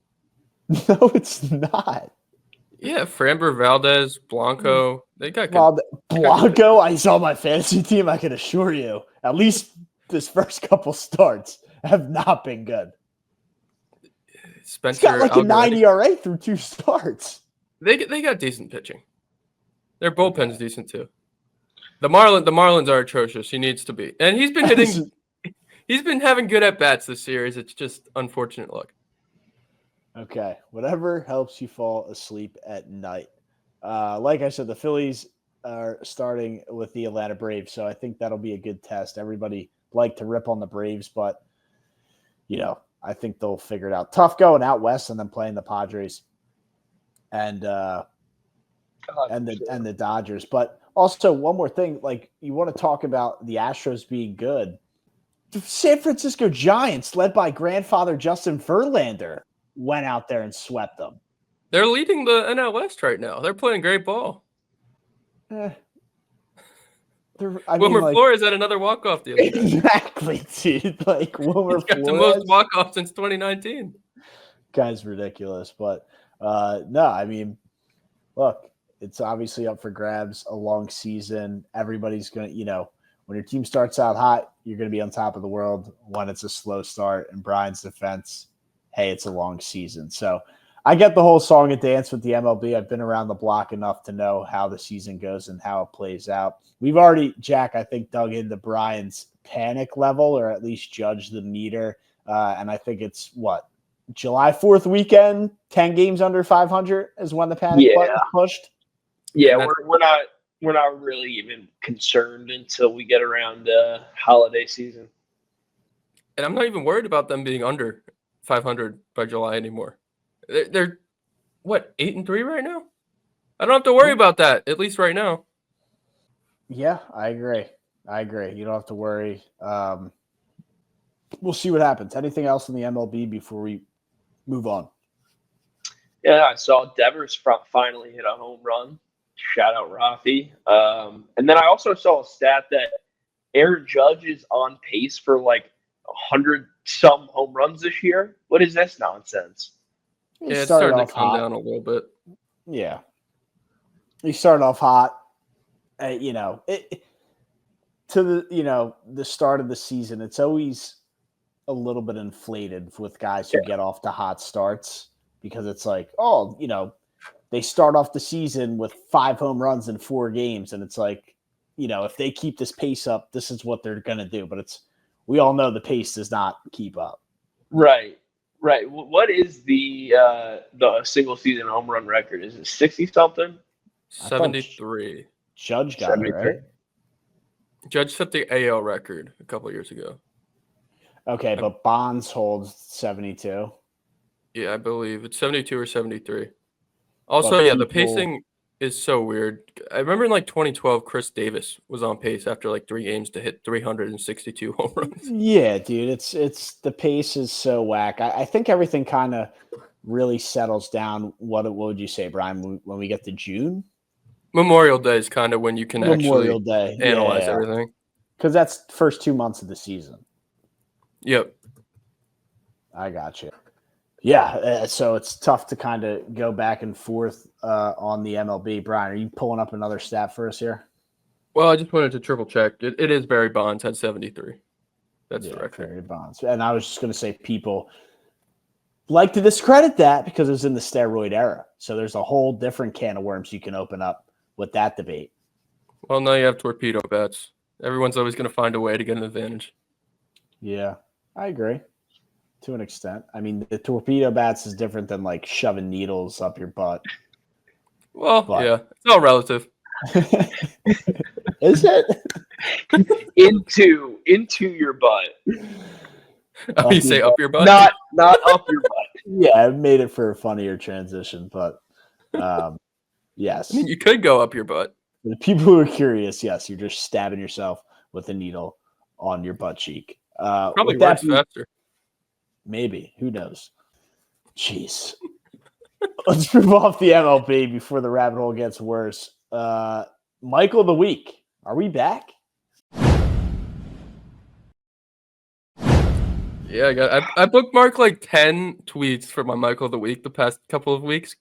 No, it's not. Yeah, Framber Valdez, Blanco, they got good. Blanco, he's on my fantasy team, I can assure you. At least this first couple starts have not been good. Spencer He's got a 9 ERA through 2 starts. They got decent pitching. Their bullpen's decent too. The Marlins are atrocious. He needs to be. And he's been hitting he's been having good at bats this series. It's just unfortunate luck. Okay. Whatever helps you fall asleep at night. Like I said, the Phillies are starting with the Atlanta Braves, so I think that'll be a good test. Everybody liked to rip on the Braves, but I think they'll figure it out. Tough going out west and then playing the Padres and the Dodgers. But also one more thing, you want to talk about the Astros being good. The San Francisco Giants, led by grandfather Justin Verlander, went out there and swept them. They're leading the NL West right now. They're playing great ball. Wilmer Flores had another walk-off the other day. Exactly, dude. Wilmer He's got Flores. the most walk-offs since 2019. Guy's ridiculous. But, no, I mean, look, it's obviously up for grabs, a long season. Everybody's going to, when your team starts out hot, you're going to be on top of the world. When it's a slow start, in Brian's defense, hey, it's a long season. So I get the whole song and dance with the MLB. I've been around the block enough to know how the season goes and how it plays out. We've already, Jack, I think, dug into Brian's panic level, or at least judged the meter. And I think it's July 4th weekend, 10 games under 500 is when the panic button is pushed. Yeah, we're not really even concerned until we get around holiday season. And I'm not even worried about them being under 500 by July anymore. They're 8-3 right now? I don't have to worry about that, at least right now. Yeah, I agree. You don't have to worry. We'll see what happens. Anything else in the MLB before we move on? Yeah, I saw Devers finally hit a home run. Shout out Rafi. And then I also saw a stat that Aaron Judge is on pace for 100-some home runs this year. What is this nonsense? Yeah, it's starting to come down a little bit. Yeah. He started off hot. The start of the season, it's always a little bit inflated with guys who get off to hot starts, because it's they start off the season with 5 home runs in 4 games, and it's if they keep this pace up, this is what they're going to do. But we all know the pace does not keep up. Right. What is the single season home run record? Is it 60 something? 73. Judge got it, right? Judge set the AL record a couple years ago. Okay, but Bonds holds 72. Yeah, I believe it's 72 or 73. Also, the pacing is so weird. I remember in 2012, Chris Davis was on pace after 3 games to hit 362 home runs. Yeah, dude, it's the pace is so whack. I think everything kind of really settles down. What would you say, Brian, when we get to June? Memorial Day is kind of when you can Memorial Day analyze everything. Because that's the first 2 months of the season. Yep. I got you. Yeah, so it's tough to kind of go back and forth on the MLB. Brian, are you pulling up another stat for us here? Well, I just wanted to triple check. It is Barry Bonds had 73. That's the record. Barry Bonds. And I was just going to say people like to discredit that because it was in the steroid era. So there's a whole different can of worms you can open up with that debate. Well, now you have torpedo bats. Everyone's always going to find a way to get an advantage. Yeah, I agree. To an extent. I mean, the torpedo bats is different than shoving needles up your butt. Well, yeah, it's all relative. Is it? into your butt. Oh, you say up your butt? Not up your butt. Yeah, I made it for a funnier transition, but yes. I mean, you could go up your butt. For the people who are curious, yes, you're just stabbing yourself with a needle on your butt cheek. Probably works faster. Maybe. Who knows? Jeez. Let's move off the MLB before the rabbit hole gets worse. Michael of the week. Are we back? Yeah, I bookmarked 10 tweets for my Michael of the week the past couple of weeks,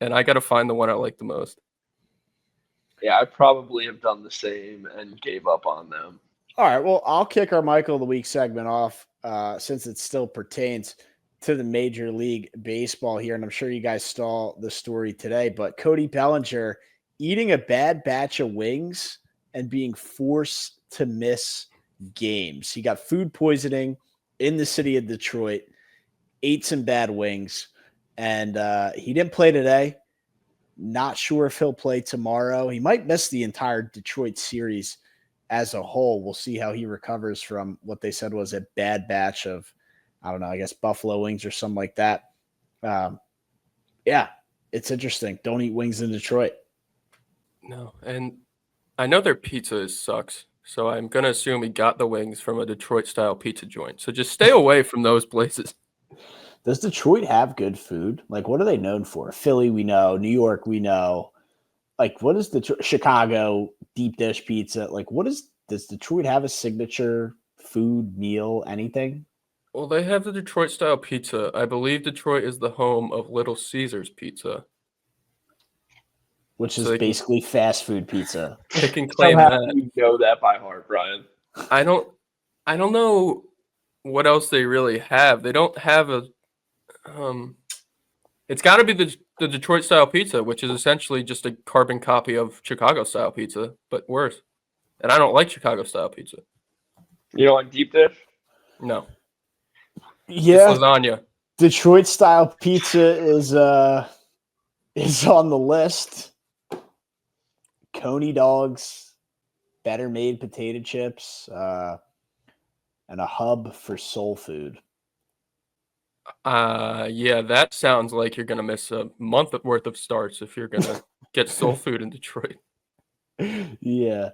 and I got to find the one I like the most. Yeah, I probably have done the same and gave up on them. All right, well, I'll kick our Michael of the Week segment off since it still pertains to the Major League Baseball here, and I'm sure you guys saw the story today, but Cody Bellinger eating a bad batch of wings and being forced to miss games. He got food poisoning in the city of Detroit, ate some bad wings, and he didn't play today. Not sure if he'll play tomorrow. He might miss the entire Detroit series as a whole. We'll see how he recovers from what they said was a bad batch of, I don't know, I guess buffalo wings or something like that. Yeah, it's interesting. Don't eat wings in Detroit. No, and I know their pizza sucks, so I'm going to assume he got the wings from a Detroit-style pizza joint. So just stay away from those places. Does Detroit have good food? What are they known for? Philly, we know. New York, we know. What is the Chicago deep dish pizza? Does Detroit have a signature food, meal, anything? Well, they have the Detroit-style pizza. I believe Detroit is the home of Little Caesars Pizza. Which is basically fast food pizza. They can claim that. You know that by heart, Brian. I don't know what else they really have. They don't have a it's got to be the Detroit style pizza, which is essentially just a carbon copy of Chicago style pizza, but worse. And I don't like Chicago style pizza. You don't like deep dish? No. Yeah. It's lasagna. Detroit style pizza is on the list. Coney dogs, better made potato chips, and a hub for soul food. Yeah, that sounds like you're gonna miss a month worth of starts if you're gonna get soul food in Detroit. Yeah.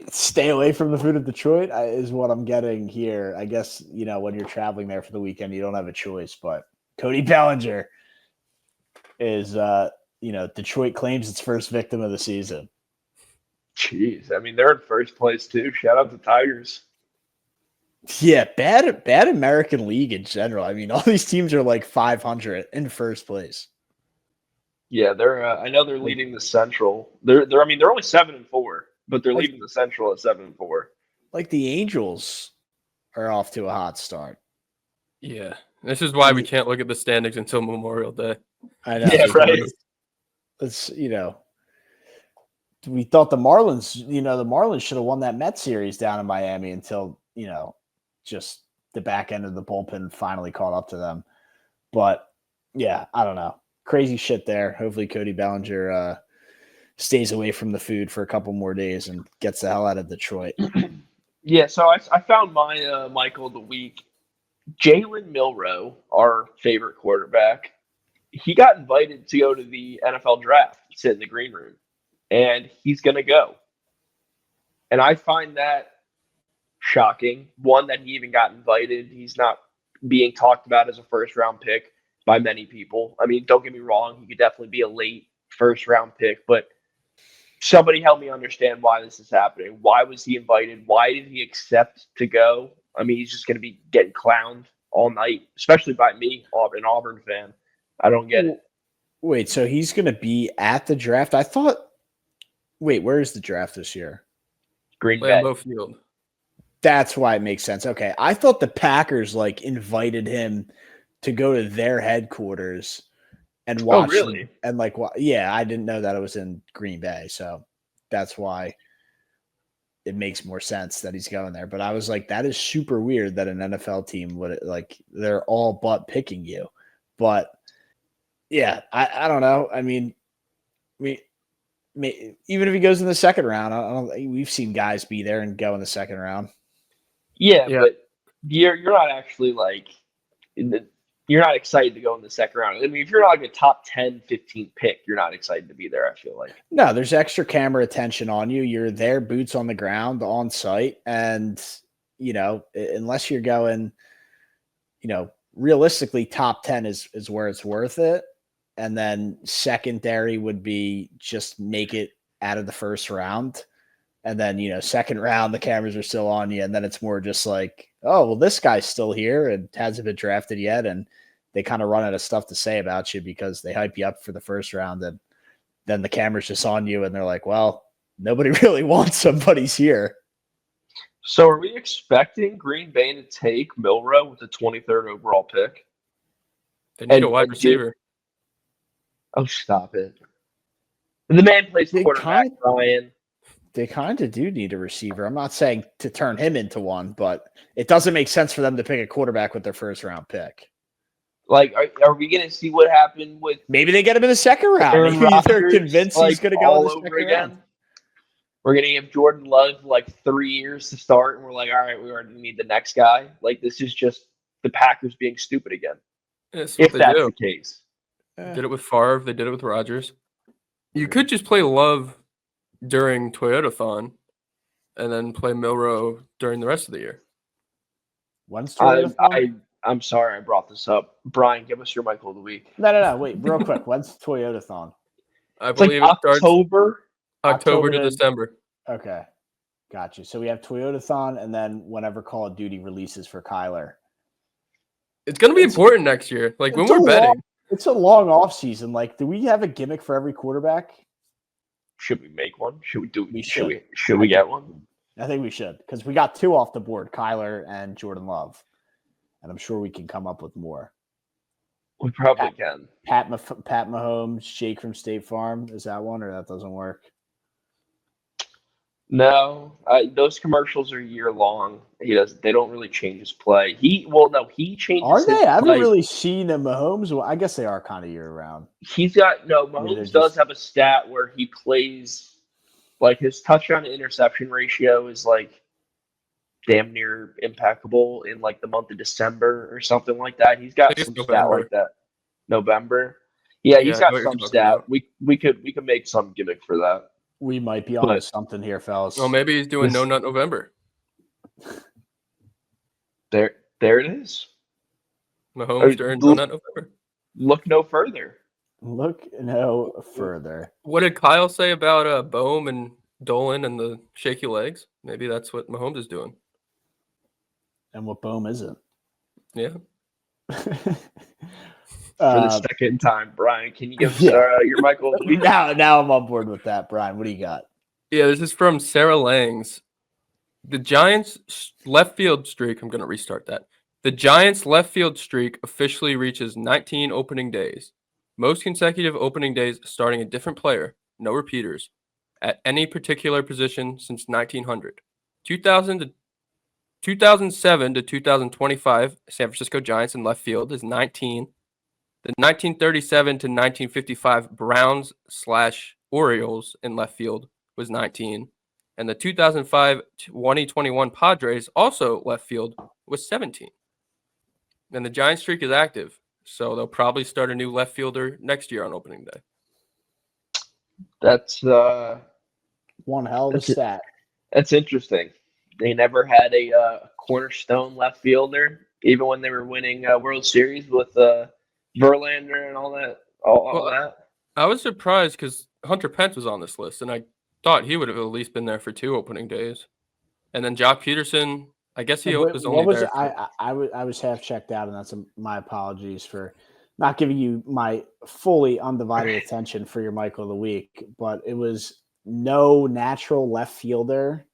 Stay away from the food of Detroit is what I'm getting here. I guess, when you're traveling there for the weekend, you don't have a choice, but Cody Bellinger is, Detroit claims its first victim of the season. Jeez. I mean, they're in first place too. Shout out to Tigers. Yeah, bad American League in general. I mean, all these teams are 500 in first place. Yeah, they're. I know they're leading the Central. They're only 7-4, but they're leading the Central at 7-4. The Angels are off to a hot start. Yeah, this is why we can't look at the standings until Memorial Day. I know. Yeah, right. It's we thought the Marlins should have won that Mets series down in Miami until, just the back end of the bullpen finally caught up to them. But yeah, I don't know. Crazy shit there. Hopefully Cody Bellinger stays away from the food for a couple more days and gets the hell out of Detroit. Yeah, so I found my Michael of the week. Jalen Milroe, our favorite quarterback, he got invited to go to the NFL draft, sit in the green room, and he's going to go. And I find that shocking. One, that he even got invited. He's not being talked about as a first-round pick by many people. I mean, don't get me wrong. He could definitely be a late first-round pick, but somebody help me understand why this is happening. Why was he invited? Why did he accept to go? I mean, he's just going to be getting clowned all night, especially by me, an Auburn fan. I don't get it. Wait, so he's going to be at the draft? I thought – wait, where is the draft this year? Green Bay. Lambeau Field. That's why it makes sense. Okay, I thought the Packers, invited him to go to their headquarters and watch. Oh, really? And, yeah, I didn't know that it was in Green Bay, so that's why it makes more sense that he's going there. But I was like, that is super weird that an NFL team would, they're all but picking you. But – yeah, I don't know. I mean, even if he goes in the second round, we've seen guys be there and go in the second round. Yeah. But you're not actually you're not excited to go in the second round. I mean, if you're not a top 10, 15 pick, you're not excited to be there, I feel like. No, there's extra camera attention on you. You're there, boots on the ground, on site, and unless you're going, realistically, top 10 is where it's worth it. And then secondary would be just make it out of the first round. And then, second round, the cameras are still on you. And then it's more just like, oh, well, this guy's still here and hasn't been drafted yet. And they kind of run out of stuff to say about you because they hype you up for the first round. And then the camera's just on you. And they're like, well, nobody really wants somebody's here. So are we expecting Green Bay to take Milroe with the 23rd overall pick? They need a wide receiver. Oh, stop it. And the man plays quarterback, Ryan. They kind of do need a receiver. I'm not saying to turn him into one, but it doesn't make sense for them to pick a quarterback with their first-round pick. Are we going to see what happened with... Maybe they get him in the second round. Maybe they're convinced he's going to go in the second round. We're going to give Jordan Love 3 years to start, and we're like, all right, we already need the next guy. This is just the Packers being stupid again. If that's the case. Did it with Favre. They did it with Rodgers. You could just play Love during Toyotathon and then play Milroe during the rest of the year. When's Toyotathon? I'm sorry I brought this up. Brian, give us your Michael of the week. No. Wait, real quick. When's Toyotathon? I believe it starts October to December. Okay. Gotcha. So we have Toyotathon and then whenever Call of Duty releases for Kyler. It's going to be important next year. When we're betting. It's a long off season. Do we have a gimmick for every quarterback? Should we make one? Should we get one? I think we should because we got two off the board, Kyler and Jordan Love, and I'm sure we can come up with more. We probably can. Pat Mahomes, Jake from State Farm. Is that one or that doesn't work? No, those commercials are year long. They don't really change his play. He changes. Are they? I haven't really seen a Mahomes. Well, I guess they are kind of year round. Mahomes does have a stat where he plays his touchdown to interception ratio is damn near impeccable in the month of December or something like that. He's got some stat like that. November. Yeah, he's got some stat. We could make some gimmick for that. We might be on something here, fellas. Well, maybe he's doing No Nut November. There it is. Mahomes during No Nut November. Look no further. What did Kyle say about Bohm and Dolan and the shaky legs? Maybe that's what Mahomes is doing. And what Bohm isn't. Yeah. For the second time, Brian, can you give us your Michael? Now I'm on board with that, Brian. What do you got? Yeah, this is from Sarah Langs. The Giants' left field streak. I'm going to restart that. The Giants' left field streak officially reaches 19 opening days. Most consecutive opening days starting a different player. No repeaters. at any particular position since 1900. 2007 to 2025, San Francisco Giants in left field is 19. The 1937 to 1955 Browns/Orioles in left field was 19. And the 2005-2021 Padres, also left field, was 17. And the Giant streak is active, so they'll probably start a new left fielder next year on opening day. That's one hell of a stat. That's interesting. They never had a cornerstone left fielder, even when they were winning World Series with Verlander and all that. All that. I was surprised because Hunter Pence was on this list, and I thought he would have at least been there for 2 opening days. And then Jock Peterson, I guess he was only there. I was half checked out, and that's my apologies for not giving you my fully undivided attention for your Michael of the Week. But it was no natural left fielder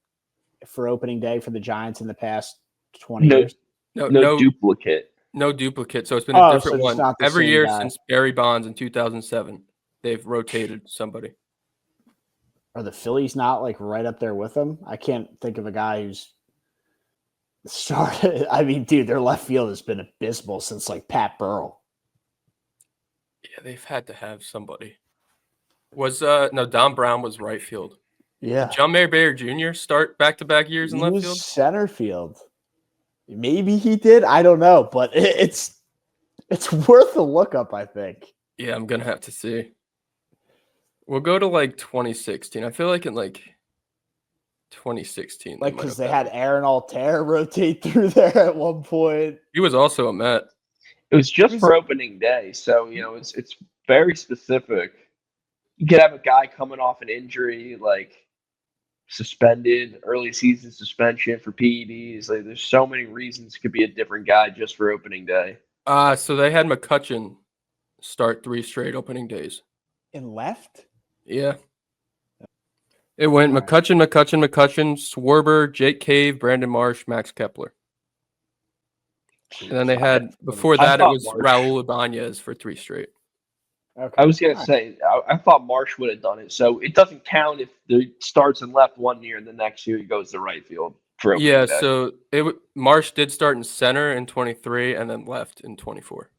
for opening day for the Giants in the past 20 years. No duplicate. No duplicate. So it's been a different so one every year since Barry Bonds in 2007. They've rotated somebody. Are the Phillies not like right up there with them? I can't think of a guy who's started. I mean, dude, their left field has been abysmal since like Pat Burrell. Yeah, they've had to have somebody. Don Brown was right field. Yeah. Did John Mayer Jr. start back-to-back years in left field? Center field. Maybe he did. I don't know, but it's worth a look up, I think. Yeah, I'm going to have to see. We'll go to like 2016. I feel like in like 2016. Like because they had Aaron Altair rotate through there at one point. He was also a Met. It was just for opening day, so it's very specific. You could have a guy coming off an injury, like suspended, early season suspension for PEDs. Like, there's so many reasons it could be a different guy just for opening day. So they had McCutchen start 3 straight opening days. In left? Yeah. It went McCutchen, Schwarber, Jake Cave, Brandon Marsh, Max Kepler. And then they had, before that, it was Raul Ibanez for 3 straight. Okay. I was going to say, I thought Marsh would have done it. So it doesn't count if the starts in left one year and the next year he goes to right field. Yeah, so Marsh did start in center in 23 and then left in 24.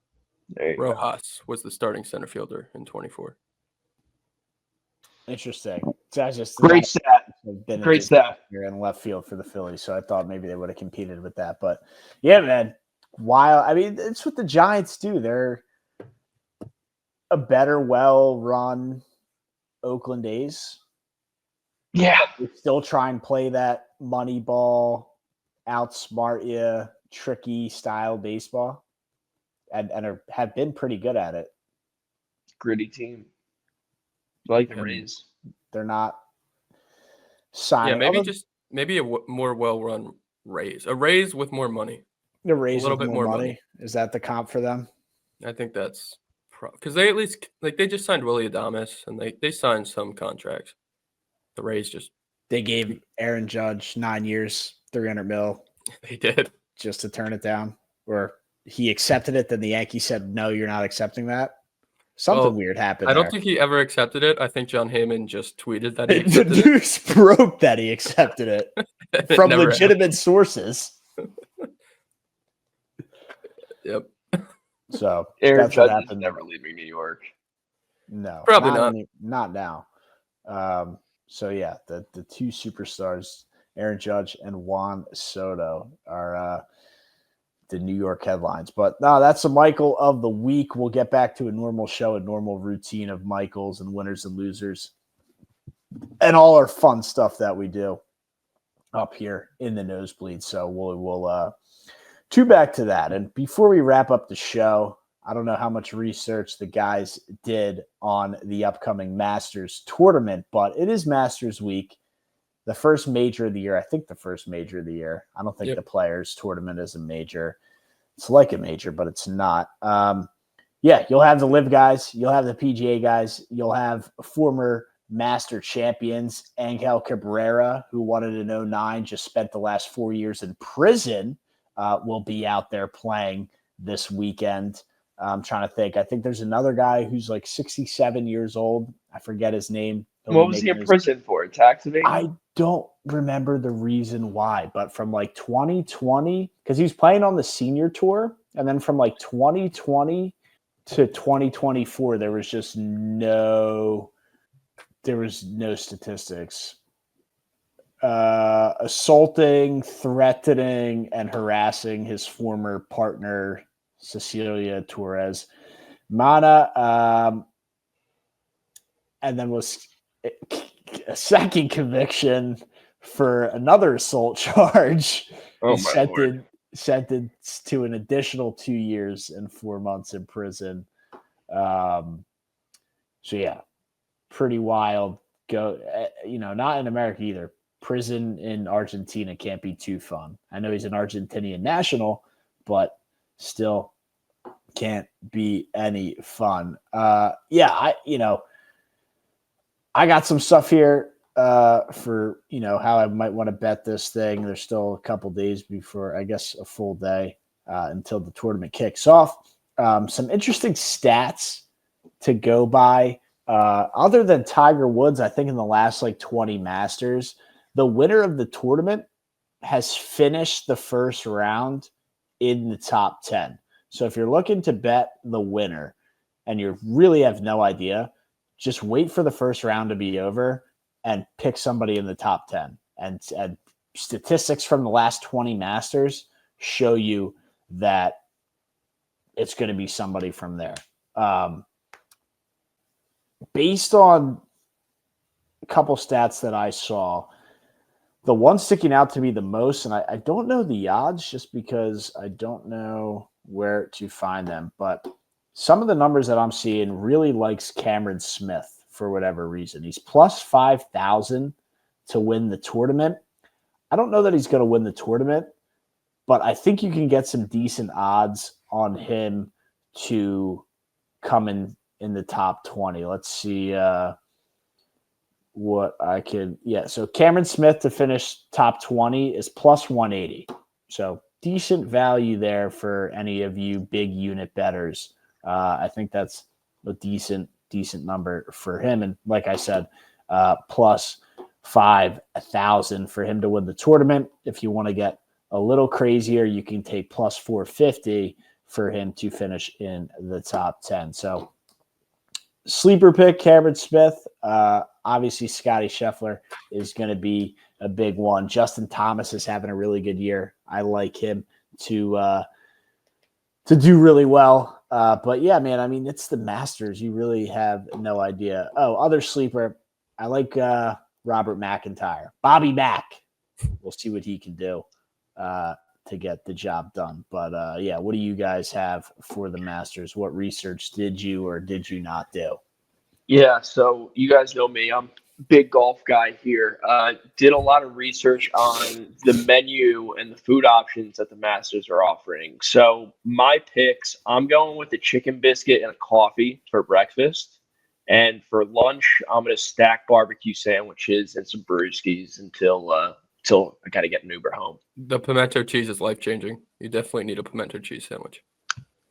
Rojas was the starting center fielder in 24. Interesting. So just great stat. Great stat. Here in left field for the Phillies, so I thought maybe they would have competed with that. But yeah, man, wild. I mean, it's what the Giants do. They're a better, well-run Oakland A's. Yeah. They still try and play that money ball, outsmart you, tricky style baseball, and have been pretty good at it. Gritty team. I like the Rays. They're not signing. Yeah, maybe a more well-run Rays. A Rays with more money. The Rays a little bit more money. Is that the comp for them? I think that's because they at least they just signed Willy Adames and they signed some contracts. The Rays they gave Aaron Judge 9 years, $300 million. They did just to turn it down, or he accepted it. Then the Yankees said, "No, you're not accepting that." Something weird happened. I don't think he ever accepted it. I think John Heyman just tweeted that he accepted the news broke that he accepted it from legitimate sources. Yep. So Aaron Judge is never leaving New York. No, probably not now. So yeah, the 2 superstars, Aaron Judge and Juan Soto, are the New York headlines. But no, that's a Michael of the week. We'll get back to a normal show, a normal routine of Michaels and winners and losers, and all our fun stuff that we do up here in the nosebleed. So we'll tune back to that. And before we wrap up the show, I don't know how much research the guys did on the upcoming Masters tournament, but it is Masters week. The first major of the year. I think the first major of the year. I don't think the Players tournament is a major. It's like a major, but it's not. You'll have the LIV guys. You'll have the PGA guys. You'll have former Master champions. Angel Cabrera, who won it in 2009, just spent the last 4 years in prison, will be out there playing this weekend. I'm trying to think. I think there's another guy who's like 67 years old. I forget his name. What was he in prison for? Tax evasion? I don't remember the reason why, but from like 2020, because he was playing on the senior tour, and then from like 2020 to 2024, there was no statistics. Assaulting, threatening, and harassing his former partner, Cecilia Torres Mana, and then was a second conviction for another assault charge. Oh, my Lord. Sentenced to an additional 2 years and 4 months in prison. So yeah, pretty wild. Not in America either. Prison in Argentina can't be too fun. I know he's an Argentinian national, but still can't be any fun. I got some stuff here for, how I might want to bet this thing. There's still a couple days before, I guess, a full day until the tournament kicks off. Some interesting stats to go by. Other than Tiger Woods, I think in the last 20 Masters, the winner of the tournament has finished the first round in the top 10. So if you're looking to bet the winner and you really have no idea, just wait for the first round to be over and pick somebody in the top 10. And statistics from the last 20 Masters show you that it's going to be somebody from there. Based on a couple stats that I saw, the one sticking out to me the most, and I don't know the odds just because I don't know where to find them, but some of the numbers that I'm seeing really likes Cameron Smith for whatever reason. He's plus 5,000 to win the tournament. I don't know that he's going to win the tournament, but I think you can get some decent odds on him to come in the top 20. Let's see what I could. Yeah, so Cameron Smith to finish top 20 is plus 180. So decent value there for any of you big unit bettors. I think that's a decent number for him. And like I said, plus 5,000 for him to win the tournament. If you want to get a little crazier, you can take plus 450 for him to finish in the top 10. So sleeper pick, Cameron Smith. Obviously, Scotty Scheffler is going to be a big one. Justin Thomas is having a really good year. I like him to do really well. But yeah, man, I mean, it's the Masters. You really have no idea. Oh, other sleeper. I like Robert McIntyre. Bobby Mack. We'll see what he can do to get the job done. But yeah, what do you guys have for the Masters? What research did you or did you not do? Yeah, so you guys know me. I'm a big golf guy here. Did a lot of research on the menu and the food options that the Masters are offering. So my picks, I'm going with a chicken biscuit and a coffee for breakfast. And for lunch, I'm going to stack barbecue sandwiches and some brewskis until I got to get an Uber home. The pimento cheese is life-changing. You definitely need a pimento cheese sandwich.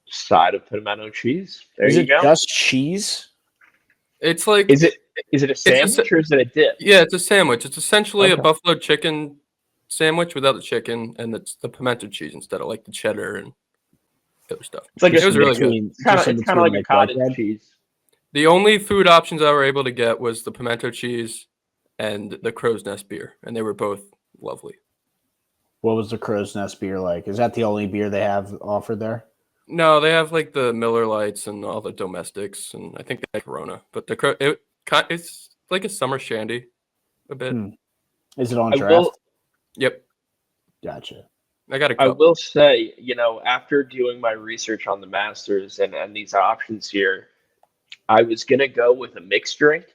Side of pimento cheese. There is you it go. Just cheese? It's like is it a sandwich or is it a dip? Yeah, it's a sandwich. It's essentially a buffalo chicken sandwich without the chicken, and it's the pimento cheese instead of like the cheddar and other stuff. It's like it was really good. It's kind of like a cottage cheese. The only food options I were able to get was the pimento cheese and the Crow's Nest beer, and they were both lovely. What was the Crow's Nest beer like? Is that the only beer they have offered there? No, they have like the Miller Lights and all the domestics, and I think they have Corona. But it's like a summer shandy, a bit. Is it on draft? Yep. Gotcha. I will say, after doing my research on the Masters and these options here, I was gonna go with a mixed drink.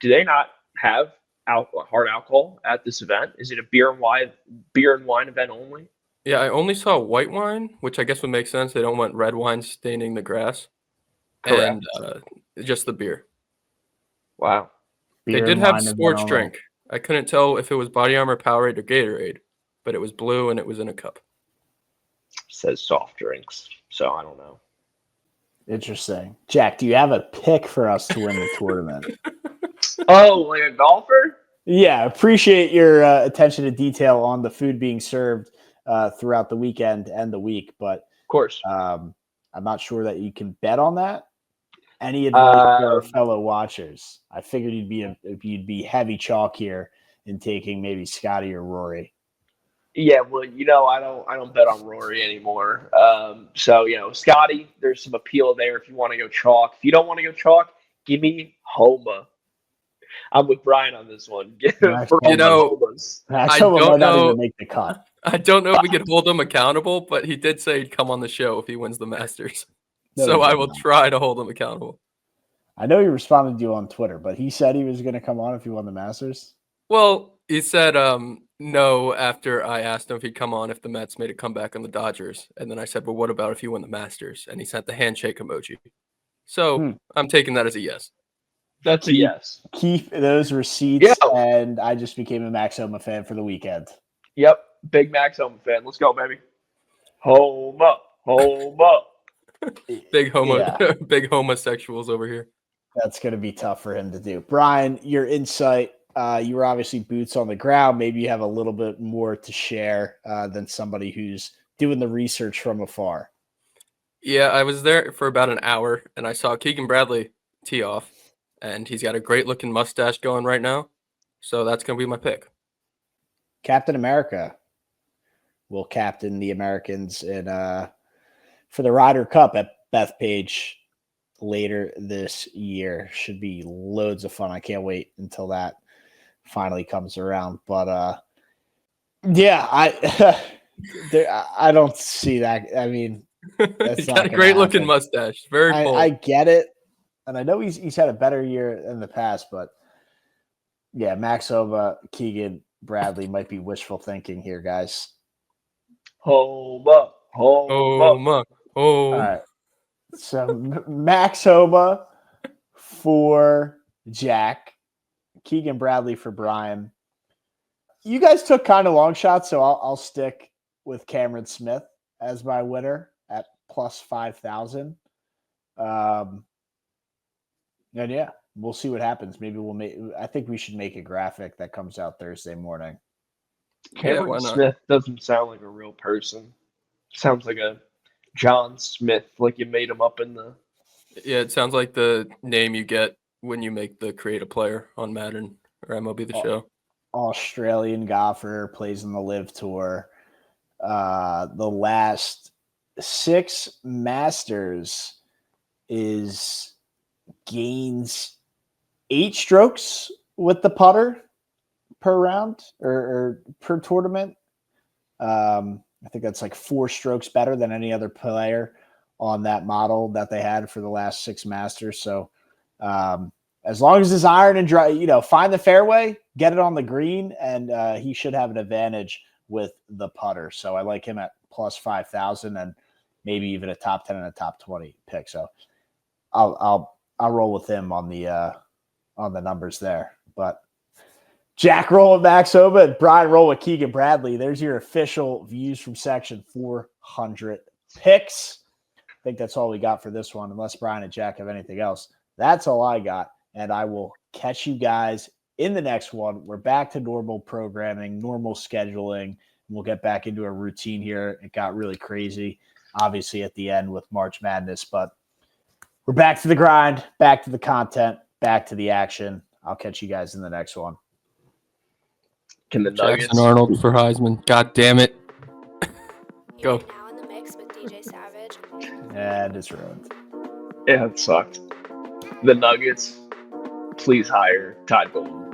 Do they not have hard alcohol at this event? Is it a beer and wine event only? Yeah, I only saw white wine, which I guess would make sense. They don't want red wine staining the grass. Correct. And just the beer. Wow. They did have sports drink. I couldn't tell if it was Body Armor, Powerade, or Gatorade, but it was blue and it was in a cup. It says soft drinks, so I don't know. Interesting. Jack, do you have a pick for us to win the tournament? Oh, like a golfer? Yeah, appreciate your attention to detail on the food being served throughout the weekend and the week, but Of course. I'm not sure that you can bet on that. Any advice for our fellow watchers? I figured you'd be heavy chalk here in taking maybe Scotty or Rory. Yeah, well, I don't bet on Rory anymore. So, Scotty, there's some appeal there if you want to go chalk. If you don't want to go chalk, give me Homa. I'm with Brian on this one. Max Homa might not even make the cut. I don't know if we could hold him accountable, but he did say he'd come on the show if he wins the Masters. So I will try to hold him accountable. I know he responded to you on Twitter, but he said he was going to come on if he won the Masters. Well, he said no after I asked him if he'd come on if the Mets made a comeback on the Dodgers. And then I said, well, what about if you win the Masters? And he sent the handshake emoji. So I'm taking that as a yes. That's a yes. Keep those receipts, and I just became a Max Homa fan for the weekend. Yep, big Max Homa fan. Let's go, baby. Homa. Big homosexuals over here. That's going to be tough for him to do. Brian, your insight, you were obviously boots on the ground. Maybe you have a little bit more to share than somebody who's doing the research from afar. Yeah, I was there for about an hour, and I saw Keegan Bradley tee off, and he's got a great-looking mustache going right now. So that's going to be my pick. Captain America will captain the Americans for the Ryder Cup at Bethpage later this year. Should be loads of fun. I can't wait until that finally comes around. But I don't see that. I mean, he's got a great looking mustache. Very cool. I get it, and I know he's had a better year in the past. But yeah, Max Homa, Keegan Bradley might be wishful thinking here, guys. Homa. All right. So Max Homa for Jack, Keegan Bradley for Brian. You guys took kind of long shots, so I'll stick with Cameron Smith as my winner at plus 5,000. And yeah, we'll see what happens. Maybe I think we should make a graphic that comes out Thursday morning. Cameron Smith doesn't sound like a real person. Sounds like a John Smith, like you made him up in the... Yeah, it sounds like the name you get when you create a player on Madden or MLB The Show. Australian golfer, plays in the Live Tour. The last 6 Masters gains 8 strokes with the putter per round or per tournament. I think that's like 4 strokes better than any other player on that model that they had for the last 6 Masters. So as long as his iron and dry, find the fairway, get it on the green, and he should have an advantage with the putter. So I like him at plus 5,000 and maybe even a top 10 and a top 20 pick. So I'll roll with him on the numbers there. But Jack roll with Max Homa and Brian roll with Keegan Bradley. There's your official views from section 400 picks. I think that's all we got for this one, unless Brian and Jack have anything else. That's all I got, and I will catch you guys in the next one. We're back to normal programming, normal scheduling, and we'll get back into a routine here. It got really crazy, obviously, at the end with March Madness, but we're back to the grind, back to the content, back to the action. I'll catch you guys in the next one. Can the Nuggets? Jackson Arnold for Heisman. God damn it. Go. Now in the mix with DJ Savage. And it's ruined. Yeah, it sucked. The Nuggets, please hire Todd Golden.